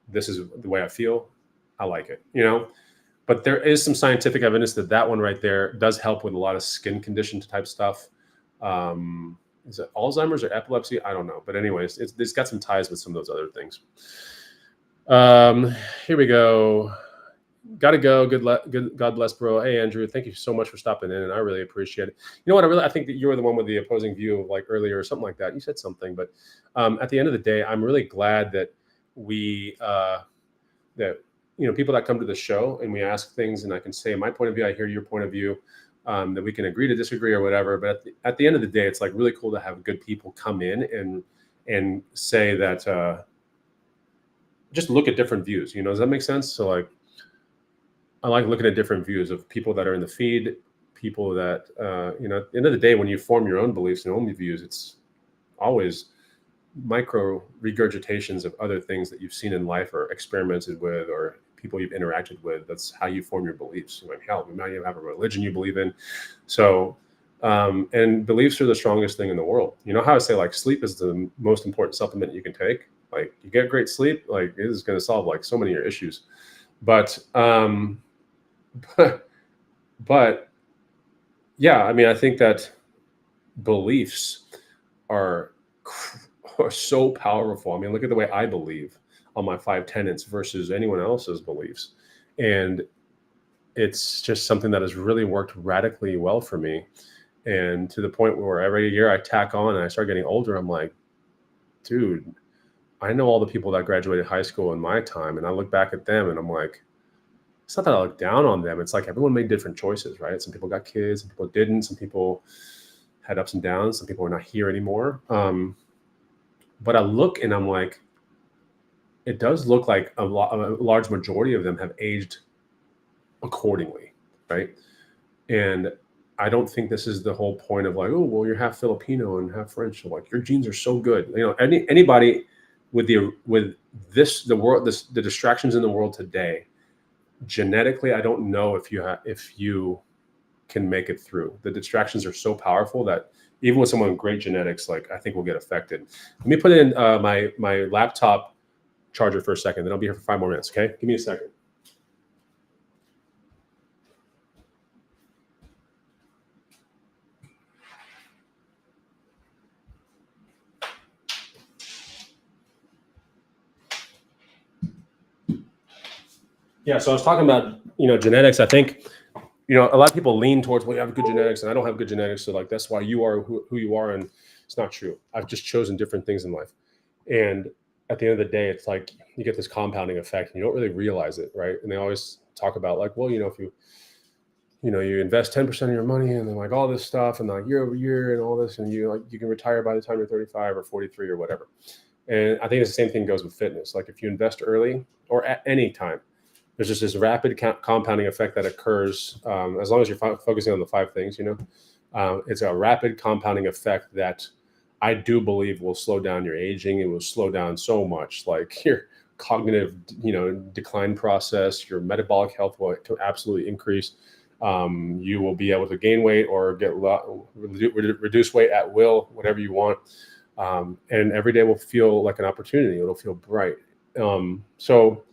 this is the way I feel. I like it. But there is some scientific evidence that one right there does help with a lot of skin condition type stuff. Is it Alzheimer's or epilepsy? I don't know. But anyways, it's got some ties with some of those other things. Here we go. Gotta go. Good. God bless, bro. Hey, Andrew. Thank you so much for stopping in, and I really appreciate it. You know what? I think that you were the one with the opposing view, like earlier or something like that. You said something, but at the end of the day, I'm really glad that we that people that come to the show and we ask things, and I can say my point of view. I hear your point of view. That we can agree to disagree or whatever. But at the end of the day, it's like really cool to have good people come in and say that. Just look at different views. Does that make sense? So like. I like looking at different views of people that are in the feed, people that, at the end of the day, when you form your own beliefs and own views, it's always micro regurgitations of other things that you've seen in life or experimented with or people you've interacted with. That's how you form your beliefs. Like, hell, now you have a religion you believe in. So, and beliefs are the strongest thing in the world. You know how I say, like, sleep is the most important supplement you can take? Like, you get great sleep, like, it is going to solve, like, so many of your issues. But yeah, I mean, I think that beliefs are so powerful. I mean, look at the way I believe on my 5 tenets versus anyone else's beliefs. And it's just something that has really worked radically well for me. And to the point where every year I tack on and I start getting older, I'm like, dude, I know all the people that graduated high school in my time. And I look back at them and I'm like, it's not that I look down on them. It's like everyone made different choices, right? Some people got kids, some people didn't. Some people had ups and downs. Some people are not here anymore. But I look and I'm like, it does look like a large majority of them have aged accordingly, right? And I don't think this is the whole point of like, oh, well, you're half Filipino and half French. So like your genes are so good. Anybody with the distractions in the world today, genetically, I don't know if you can make it through. The distractions are so powerful that even with someone with great genetics, like I think will get affected. Let me put in my laptop charger for a second, then I'll be here for 5 more minutes. Okay, give me a second. Yeah. So I was talking about, genetics. I think, a lot of people lean towards, well, you have good genetics and I don't have good genetics. So like, that's why you are who you are. And it's not true. I've just chosen different things in life. And at the end of the day, it's like you get this compounding effect and you don't really realize it. Right. And they always talk about like, well, if you invest 10% of your money and then like all this stuff and like year over year and all this, and you can retire by the time you're 35 or 43 or whatever. And I think it's the same thing goes with fitness. Like if you invest early or at any time, there's just this rapid compounding effect that occurs as long as you're focusing on the five things. It's a rapid compounding effect that I do believe will slow down your aging. It will slow down so much, like your cognitive, decline process. Your metabolic health will absolutely increase. You will be able to gain weight or reduce weight at will, whatever you want. And every day will feel like an opportunity. It'll feel bright. So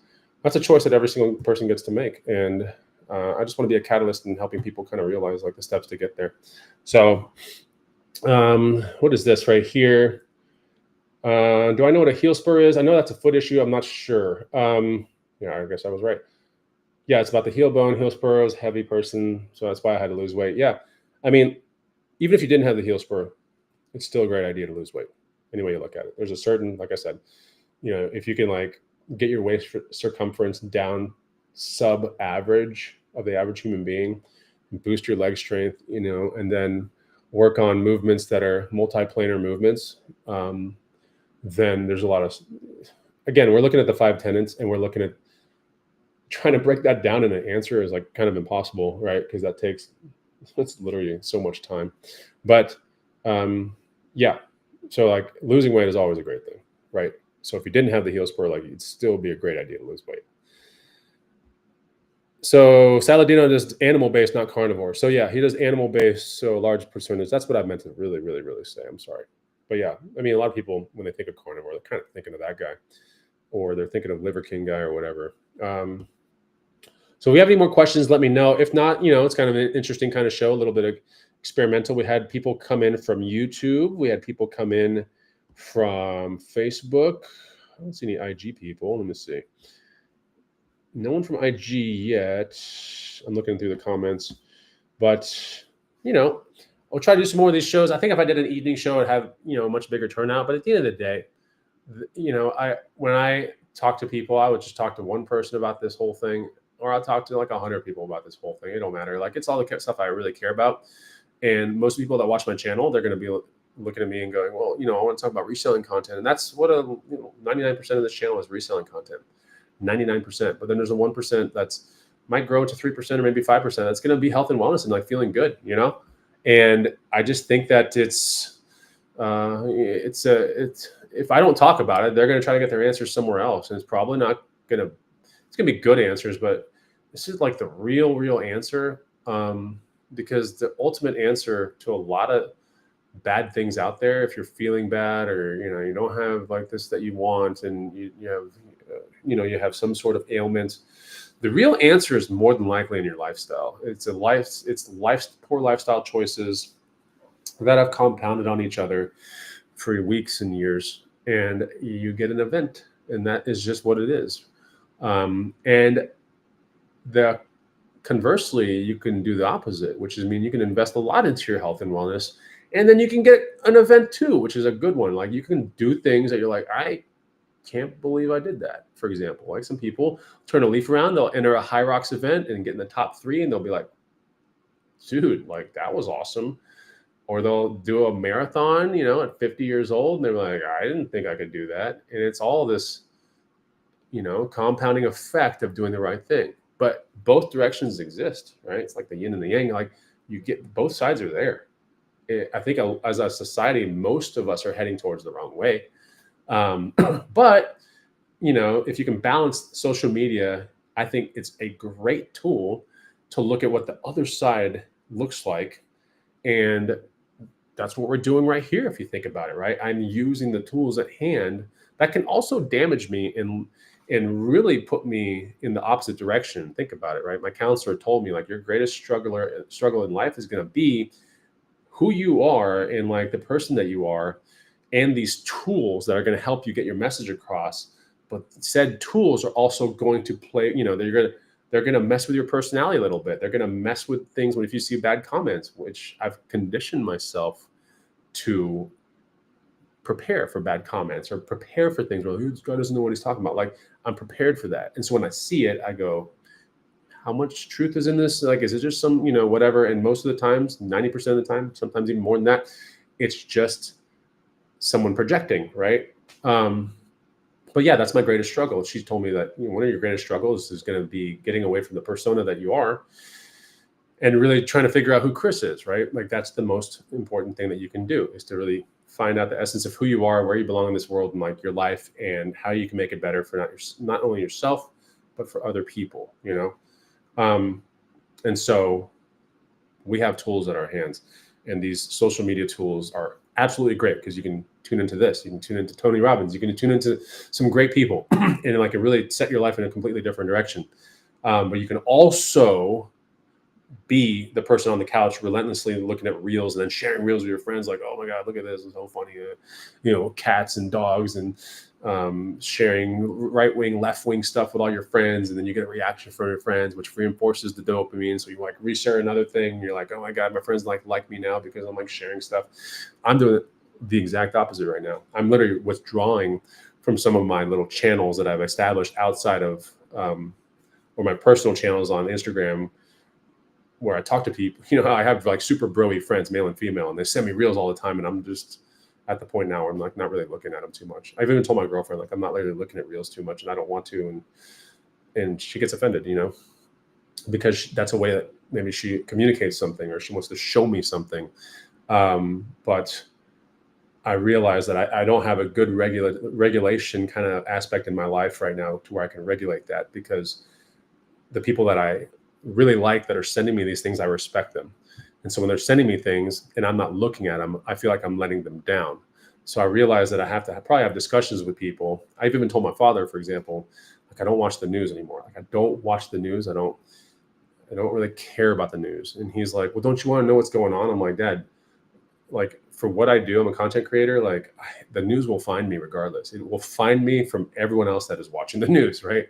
that's a choice that every single person gets to make. And I just want to be a catalyst in helping people kind of realize like the steps to get there. So what is this right here? Do I know what a heel spur is? I know that's a foot issue. I'm not sure. Yeah, I guess I was right. Yeah, it's about the heel bone. Heel spur is heavy person. So that's why I had to lose weight. Yeah. I mean, even if you didn't have the heel spur, it's still a great idea to lose weight. Any way you look at it. There's a certain, like I said, if you can like get your waist circumference down sub average of the average human being, and boost your leg strength, and then work on movements that are multiplanar movements, then there's a lot of, again, we're looking at the 5 tenets and we're looking at trying to break that down in an answer is like kind of impossible, right? Because that's literally so much time. But yeah, so like losing weight is always a great thing, right? So if you didn't have the heel spur, like it'd still be a great idea to lose weight. So Saladino does animal-based, not carnivore. So yeah, he does animal-based, so large percentage. That's what I meant to really, really, really say. I'm sorry. But yeah, I mean, a lot of people, when they think of carnivore, they're kind of thinking of that guy, or they're thinking of Liver King guy or whatever. So if you have any more questions, let me know. If not, it's kind of an interesting kind of show, a little bit of experimental. We had people come in from YouTube. We had people come in from Facebook. I don't see any IG people. Let me see. No one from IG yet. I'm looking through the comments, but I'll try to do some more of these shows. I think if I did an evening show, I'd have a much bigger turnout. But at the end of the day, when I talk to people, I would just talk to one person about this whole thing, or I'll talk to like 100 people about this whole thing. It don't matter. Like it's all the stuff I really care about. And most people that watch my channel, they're going to be looking at me and going, well, I want to talk about reselling content. And that's what 99% of this channel is, reselling content. 99%. But then there's a 1% that's might grow to 3% or maybe 5%. That's going to be health and wellness and like feeling good, And I just think that it's if I don't talk about it, they're going to try to get their answers somewhere else. And it's probably not going to, it's going to be good answers, but this is like the real answer. Because the ultimate answer to a lot of bad things out there, if you're feeling bad or you don't have like this that you want, and you have you have some sort of ailment, the real answer is more than likely in your lifestyle. It's poor lifestyle choices that have compounded on each other for weeks and years, and you get an event, and that is just what it is. And conversely, you can do the opposite, which is you can invest a lot into your health and wellness, and then you can get an event too, which is a good one. Like you can do things that you're like, I can't believe I did that. For example, like some people turn a leaf around, they'll enter a High Rocks event and get in the top 3, and they'll be like, dude, like that was awesome. Or they'll do a marathon, at 50 years old, and they're like, I didn't think I could do that. And it's all this, compounding effect of doing the right thing. But both directions exist, right? It's like the yin and the yang. Like you get both sides are there. I think as a society, most of us are heading towards the wrong way. But if you can balance social media, I think it's a great tool to look at what the other side looks like. And that's what we're doing right here. If you think about it, right? I'm using the tools at hand that can also damage me and really put me in the opposite direction. Think about it, right? My counselor told me like your greatest struggle in life is going to be who you are and like the person that you are, and these tools that are going to help you get your message across. But said tools are also going to play, they're going to They're going to mess with your personality a little bit. They're going to mess with things if you see bad comments, which I've conditioned myself to prepare for bad comments or prepare for things where this guy doesn't know what he's talking about. Like, I'm prepared for that. And so when I see it, I go, how much truth is in this? Like, is it just some, whatever? And most of the times, 90% of the time, sometimes even more than that, it's just someone projecting, right? But yeah, that's my greatest struggle. She told me that one of your greatest struggles is going to be getting away from the persona that you are and really trying to figure out who Chris is, right? Like, that's the most important thing that you can do, is to really find out the essence of who you are, where you belong in this world, and like your life, and how you can make it better for not only yourself, but for other people, and so we have tools at our hands, and these social media tools are absolutely great because you can tune into this, you can tune into Tony Robbins, you can tune into some great people and like it really set your life in a completely different direction. But you can also be the person on the couch relentlessly looking at reels and then sharing reels with your friends, like, oh my God, look at this, it's so funny, cats and dogs, and sharing right-wing, left-wing stuff with all your friends, and then you get a reaction from your friends, which reinforces the dopamine. So you like reshare another thing, and you're like, oh my God, my friends like me now because I'm like sharing stuff. I'm doing the exact opposite right now. I'm literally withdrawing from some of my little channels that I've established outside of or my personal channels on Instagram, where I talk to people. I have like super broy friends, male and female, and they send me reels all the time, and I'm just at the point now where I'm like not really looking at them too much. I've even told my girlfriend, like, I'm not really looking at reels too much, and I don't want to, and she gets offended, because that's a way that maybe she communicates something, or she wants to show me something. But I realize that I don't have a good regulation kind of aspect in my life right now to where I can regulate that, because the people that I really like that are sending me these things, I respect them. And so when they're sending me things and I'm not looking at them, I feel like I'm letting them down. So I realize that I have to probably have discussions with people. I've even told my father, for example, like, I don't watch the news anymore. Like, I don't watch the news. I don't really care about the news. And he's like, well, don't you want to know what's going on? I'm like, Dad, like, for what I do, I'm a content creator. Like, the news will find me regardless. It will find me from everyone else that is watching the news, right?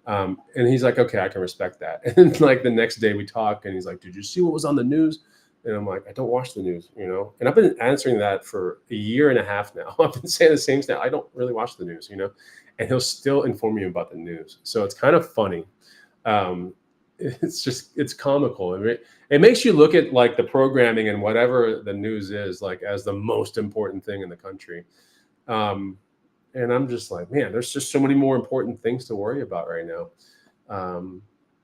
And he's like, okay, I can respect that. And like the next day we talk, and he's like, did you see what was on the news? And I'm like, I don't watch the news, and I've been answering that for a year and a half now. I've been saying the same thing. I don't really watch the news, and he'll still inform me about the news. So it's kind of funny. It's comical. It makes you look at like the programming and whatever the news is like as the most important thing in the country. And I'm just like, man, there's just so many more important things to worry about right now.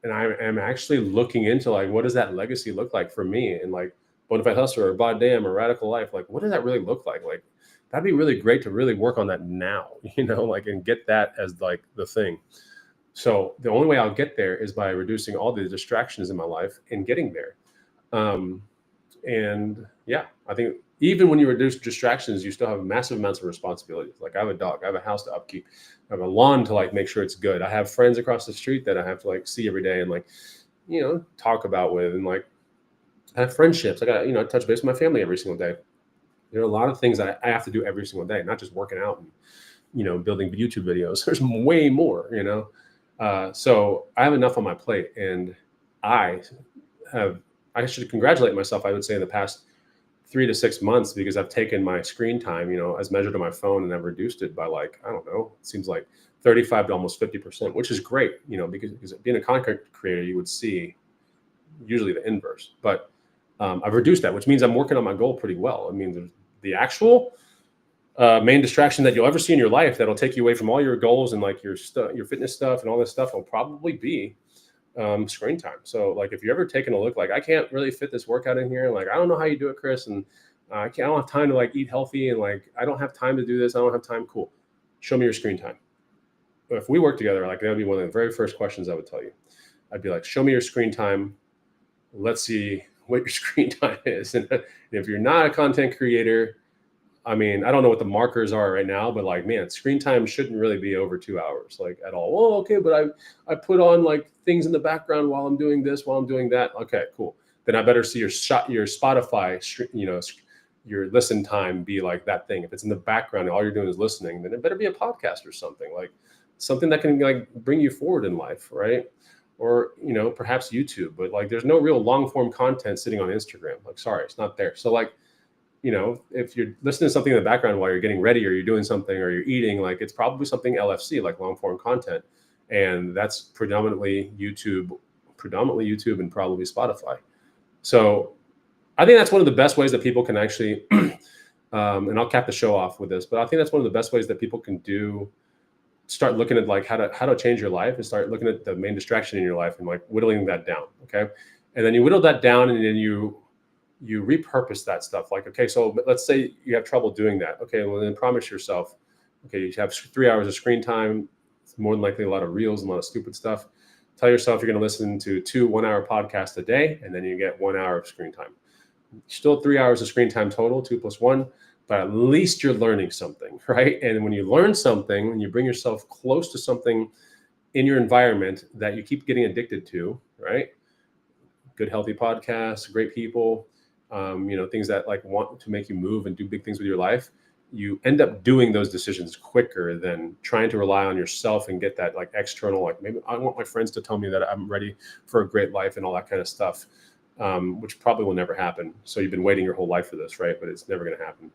And I am actually looking into like, what does that legacy look like for me? And like Bonafide Hustler or Bod Damn or Radical Life, like, what does that really look like? Like, that'd be really great to really work on that now, like, and get that as like the thing. So the only way I'll get there is by reducing all the distractions in my life and getting there. And yeah, I think even when you reduce distractions, you still have massive amounts of responsibilities. Like, I have a dog, I have a house to upkeep, I have a lawn to like make sure it's good. I have friends across the street that I have to like see every day and like, talk about with, and like I have friendships. I got, touch base with my family every single day. There are a lot of things that I have to do every single day, not just working out and, building YouTube videos. There's way more, so I have enough on my plate, and I should congratulate myself, I would say, in the past 3 to 6 months, because I've taken my screen time, as measured on my phone, and I've reduced it by like, I don't know, it seems like 35 to almost 50%, which is great, because being a content creator, you would see usually the inverse. But I've reduced that, which means I'm working on my goal pretty well. I mean, the actual main distraction that you'll ever see in your life that'll take you away from all your goals and like your fitness stuff and all this stuff will probably be screen time. So like, if you're ever taking a look, like, I can't really fit this workout in here, like, I don't know how you do it, Chris, and I don't have time to like eat healthy, and like, I don't have time to do this, I don't have time. Cool, show me your screen time. But if we work together, like, that would be one of the very first questions I would tell you. I'd be like, show me your screen time, let's see what your screen time is. And if you're not a content creator, I mean, I don't know what the markers are right now, but like, man, screen time shouldn't really be over 2 hours, like, at all. Well, okay, but I put on like things in the background while I'm doing this, while I'm doing that. Okay, cool. Then I better see your Spotify, your listen time be like that thing. If it's in the background and all you're doing is listening, then it better be a podcast or something, like something that can like bring you forward in life, right? or, perhaps YouTube, but like, there's no real long form content sitting on Instagram. Like, sorry, it's not there. So like, if you're listening to something in the background while you're getting ready or you're doing something or you're eating, like it's probably something LFC, like long form content. And that's predominantly YouTube and probably Spotify. So I think that's one of the best ways that people can actually, and I'll cap the show off with this, but I think that's one of the best ways that people can start looking at like how to change your life, and start looking at the main distraction in your life and like whittling that down. Okay. And then you whittle that down, and then you repurpose that stuff. Like, okay, so let's say you have trouble doing that. Okay. Well, then promise yourself, okay, you have 3 hours of screen time. It's more than likely a lot of reels and a lot of stupid stuff. Tell yourself you're going to listen to 2 1-hour podcasts a day, and then you get 1 hour of screen time. Still 3 hours of screen time total, 2 + 1, but at least you're learning something, right? And when you learn something, and you bring yourself close to something in your environment that you keep getting addicted to, right? Good, healthy podcasts, great people, things that like want to make you move and do big things with your life. You end up doing those decisions quicker than trying to rely on yourself and get that like external, like maybe I want my friends to tell me that I'm ready for a great life and all that kind of stuff, which probably will never happen. So you've been waiting your whole life for this, right? But it's never going to happen.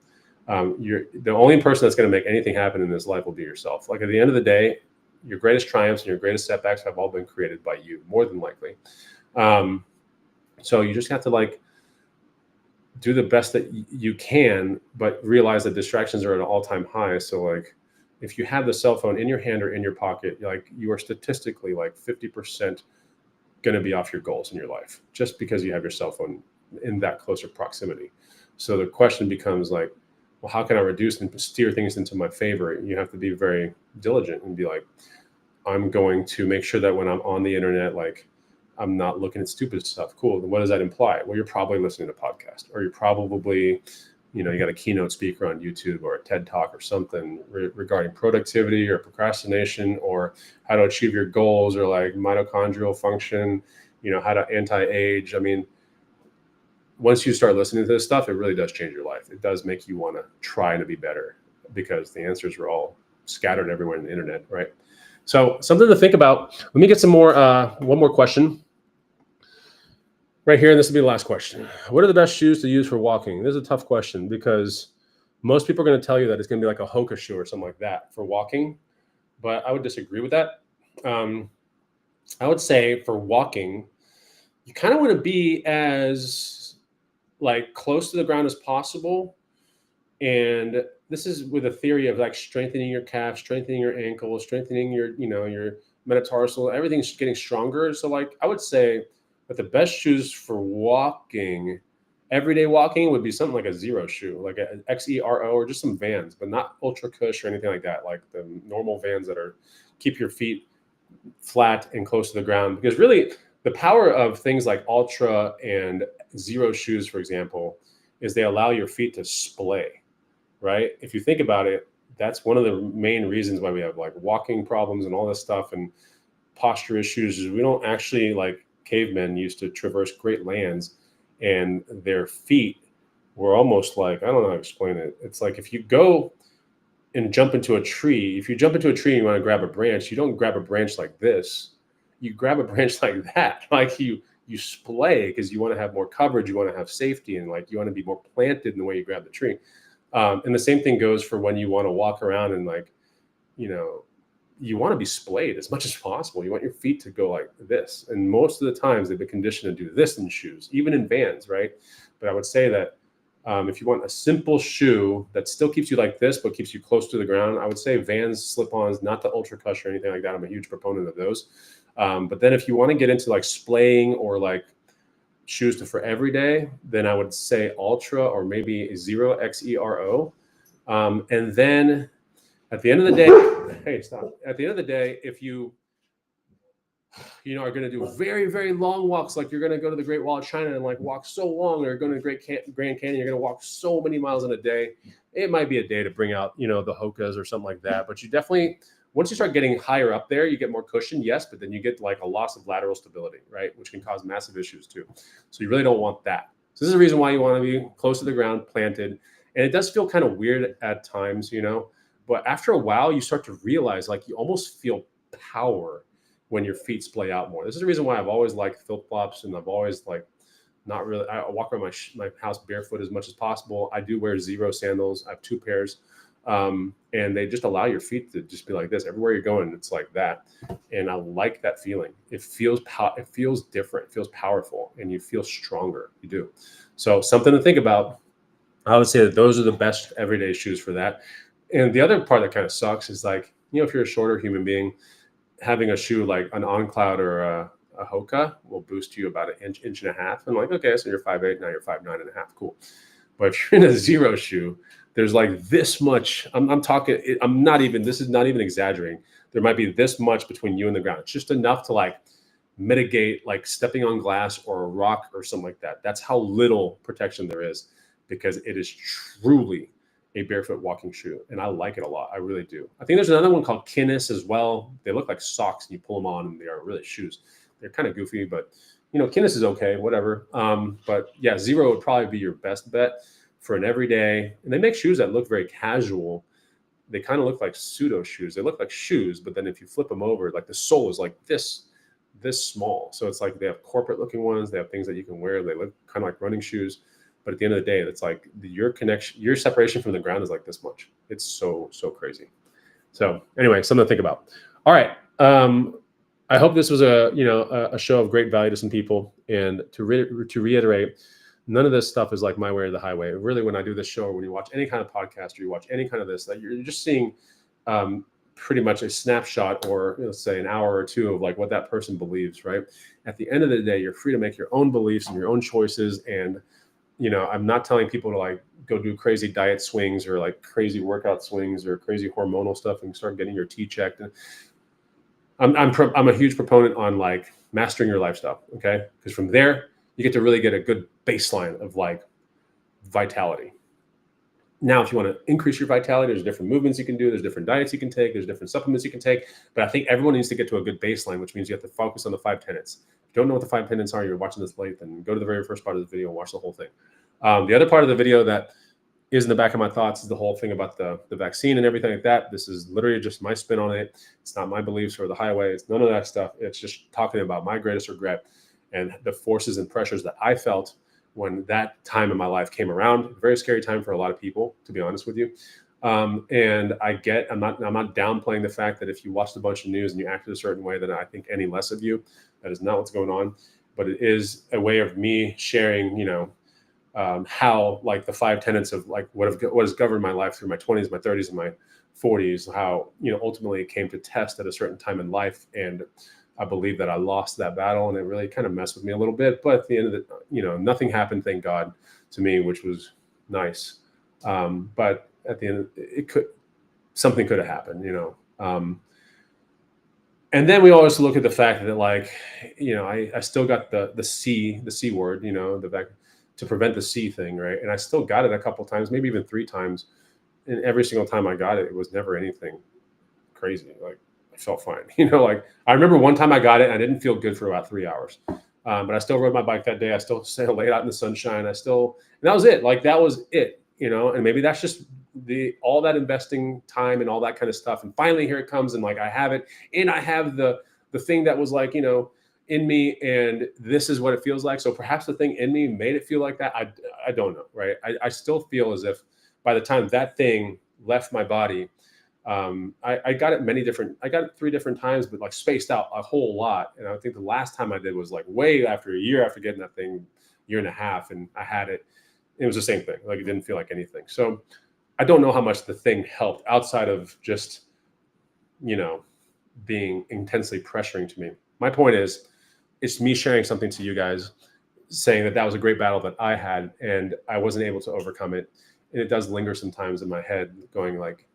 You're the only person that's going to make anything happen in this life will be yourself. Like at the end of the day, your greatest triumphs and your greatest setbacks have all been created by you, more than likely. So you just have to like do the best that you can, but realize that distractions are at an all-time high. So like, if you have the cell phone in your hand or in your pocket, like you are statistically like 50% going to be off your goals in your life, just because you have your cell phone in that closer proximity. So the question becomes like, well, how can I reduce and steer things into my favor? You have to be very diligent and be like, I'm going to make sure that when I'm on the internet, like I'm not looking at stupid stuff. Cool. Then what does that imply? Well, you're probably listening to a podcast, or you're probably, you got a keynote speaker on YouTube or a TED Talk or something regarding productivity or procrastination or how to achieve your goals, or like mitochondrial function, how to anti-age. I mean, once you start listening to this stuff, it really does change your life. It does make you want to try to be better, because the answers are all scattered everywhere in the internet, right? So something to think about. Let me get some more, one more question right here. And this will be the last question. What are the best shoes to use for walking? This is a tough question, because most people are going to tell you that it's going to be like a Hoka shoe or something like that for walking. But I would disagree with that. I would say for walking, you kind of want to be as like close to the ground as possible. And this is with a theory of like strengthening your calf, strengthening your ankle, strengthening your, your metatarsal, everything's getting stronger. So like, I would say that the best shoes for walking, everyday walking, would be something like a Zero shoe, like an XERO, or just some Vans, but not Ultra Cush or anything like that. Like the normal Vans that are keep your feet flat and close to the ground. Because really the power of things like Ultra and Zero shoes, for example, is they allow your feet to splay. Right? If you think about it, that's one of the main reasons why we have like walking problems and all this stuff and posture issues, is we don't actually, like cavemen used to traverse great lands, and their feet were almost like, I don't know how to explain it. It's like if you go and jump into a tree, if you jump into a tree and you want to grab a branch, you don't grab a branch like this. You grab a branch like that. Like you splay, because you want to have more coverage, you want to have safety, and like you want to be more planted in the way you grab the tree. And the same thing goes for when you want to walk around, and like, you want to be splayed as much as possible. You want your feet to go like this. And most of the times they've been conditioned to do this in shoes, even in Vans, right? But I would say that if you want a simple shoe that still keeps you like this, but keeps you close to the ground, I would say Vans slip-ons, not the Ultra Cush or anything like that. I'm a huge proponent of those. But then if you want to get into like splaying or like shoes for every day, then I would say Ultra or maybe a Zero XERO. And then at the end of the day, hey, stop. At the end of the day, if you are going to do very, very long walks, like you're going to go to the Great Wall of China and like walk so long, or going to Grand Canyon, you're going to walk so many miles in a day, it might be a day to bring out, the Hokas or something like that. But you definitely, once you start getting higher up there, you get more cushion, yes, but then you get like a loss of lateral stability, right? Which can cause massive issues too. So you really don't want that. So this is the reason why you want to be close to the ground, planted. And it does feel kind of weird at times, but after a while you start to realize like you almost feel power when your feet splay out more. This is the reason why I've always liked flip flops, and I've always like not really. I walk around my house barefoot as much as possible. I do wear zero sandals. I have 2 pairs, and they just allow your feet to just be like this everywhere you're going. It's like that, and I like that feeling. It feels it feels different. It feels powerful, and you feel stronger. You do. So something to think about. I would say that those are the best everyday shoes for that. And the other part that kind of sucks is like, if you're a shorter human being, having a shoe like an On Cloud or a Hoka will boost you about an inch and a half. And like, okay, so you're 5'8", now you're 5'9.5", cool. But if you're in a zero shoe, there's like this much. I'm talking. I'm not even. This is not even exaggerating. There might be this much between you and the ground. It's just enough to like mitigate like stepping on glass or a rock or something like that. That's how little protection there is, because it is truly a barefoot walking shoe, and I like it a lot. I really do. I think there's another one called Kinnis as well. They look like socks, and you pull them on, and they are really shoes. They're kind of goofy, but Kinnis is okay, whatever. But yeah, Zero would probably be your best bet for an everyday. And they make shoes that look very casual. They kind of look like pseudo shoes. They look like shoes, but then if you flip them over, like the sole is like this small. So it's like they have corporate looking ones. They have things that you can wear. They look kind of like running shoes. But at the end of the day, it's like your separation from the ground is like this much. It's so crazy. So anyway, something to think about. All right. I hope this was a show of great value to some people. And to reiterate, none of this stuff is like my way or the highway. Really, when I do this show, or when you watch any kind of podcast, or you watch any kind of this, that you're just seeing pretty much a snapshot, or let's say an hour or two of like what that person believes. Right. At the end of the day, you're free to make your own beliefs and your own choices. And I'm not telling people to like go do crazy diet swings or like crazy workout swings or crazy hormonal stuff and start getting your T checked. And I'm a huge proponent on like mastering your lifestyle. Okay. Because from there, you get to really get a good baseline of like vitality. Now, if you want to increase your vitality, there's different movements you can do. There's different diets you can take. There's different supplements you can take. But I think everyone needs to get to a good baseline, which means you have to focus on the 5 tenets. If you don't know what the 5 tenets are, you're watching this late, then go to the very first part of the video and watch the whole thing. The other part of the video that is in the back of my thoughts is the whole thing about the vaccine and everything like that. This is literally just my spin on it. It's not my beliefs or the highway. It's none of that stuff. It's just talking about my greatest regret and the forces and pressures that I felt when that time in my life came around. Very scary time for a lot of people, to be honest with you. And I'm not downplaying the fact that if you watched a bunch of news and you acted a certain way, then I think any less of you. That is not what's going on. But it is a way of me sharing, how like the 5 tenets of like what has governed my life through my 20s, my 30s, and my 40s, how, ultimately it came to test at a certain time in life. And I believe that I lost that battle, and it really kind of messed with me a little bit. But at the end of the, nothing happened, thank God, to me, which was nice. But at the end, something could have happened, and then we always look at the fact that like, I still got the C word, the fact to prevent the C thing, right? And I still got it a couple times, maybe even 3 times. And every single time I got it, it was never anything crazy. Like, I felt fine. Like I remember one time I got it and I didn't feel good for about 3 hours. But I still rode my bike that day. I still laid out in the sunshine. And that was it. Like, that was it, and maybe that's just all that investing time and all that kind of stuff. And finally here it comes. And like, I have it, and I have the thing that was like, in me, and this is what it feels like. So perhaps the thing in me made it feel like that. I don't know. Right. I still feel as if by the time that thing left my body, I got it I got it 3 different times, but like spaced out a whole lot. And I think the last time I did was like way after a year after getting that thing, 1.5 years, and I had it. It was the same thing. Like, it didn't feel like anything. So I don't know how much the thing helped outside of just, being intensely pressuring to me. My point is, it's me sharing something to you guys, saying that was a great battle that I had, and I wasn't able to overcome it. And it does linger sometimes in my head, going like,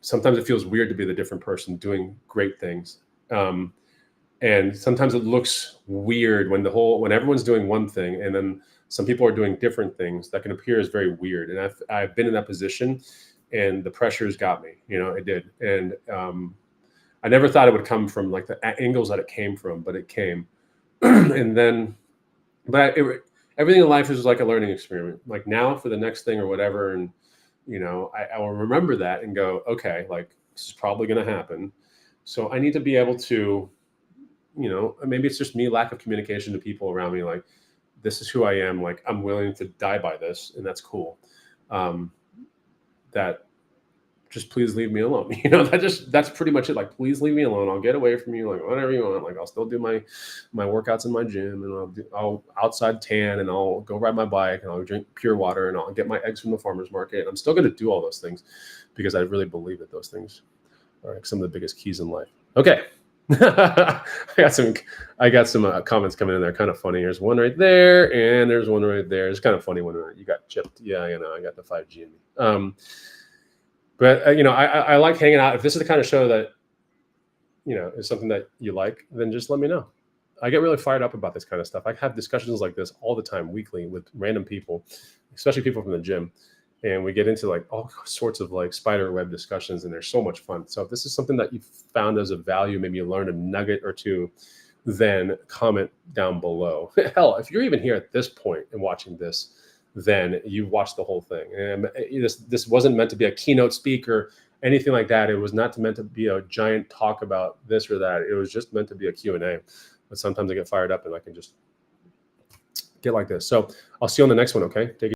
sometimes it feels weird to be the different person doing great things. And sometimes it looks weird when everyone's doing one thing and then some people are doing different things. That can appear as very weird. And I've been in that position, and the pressures got me, it did. And, I never thought it would come from like the angles that it came from, but it came. And then, everything in life is like a learning experiment. Like, now for the next thing or whatever. And, I will remember that and go, okay, like, this is probably going to happen. So I need to be able to, maybe it's just me, lack of communication to people around me. Like, this is who I am. Like, I'm willing to die by this, and that's cool. That just please leave me alone. That's pretty much it. Like, please leave me alone. I'll get away from you. Like, whatever you want. Like, I'll still do my workouts in my gym, and I'll outside tan, and I'll go ride my bike, and I'll drink pure water, and I'll get my eggs from the farmer's market. I'm still going to do all those things because I really believe that those things are like some of the biggest keys in life. Okay. I got some comments coming in there. Kind of funny. There's one right there, and there's one right there. It's kind of funny when you got chipped. Yeah, I got the 5G in me. But I like hanging out. If this is the kind of show that is something that you like, then just let me know. I get really fired up about this kind of stuff. I have discussions like this all the time, weekly, with random people, especially people from the gym. And we get into like all sorts of like spider web discussions, and they're so much fun. So if this is something that you found as a value, maybe you learned a nugget or two, then comment down below. Hell, if you're even here at this point and watching this, then you've watched the whole thing. And this wasn't meant to be a keynote speaker, anything like that. It was not meant to be a giant talk about this or that. It was just meant to be a Q&A. But sometimes I get fired up and I can just get like this. So I'll see you on the next one, okay? Take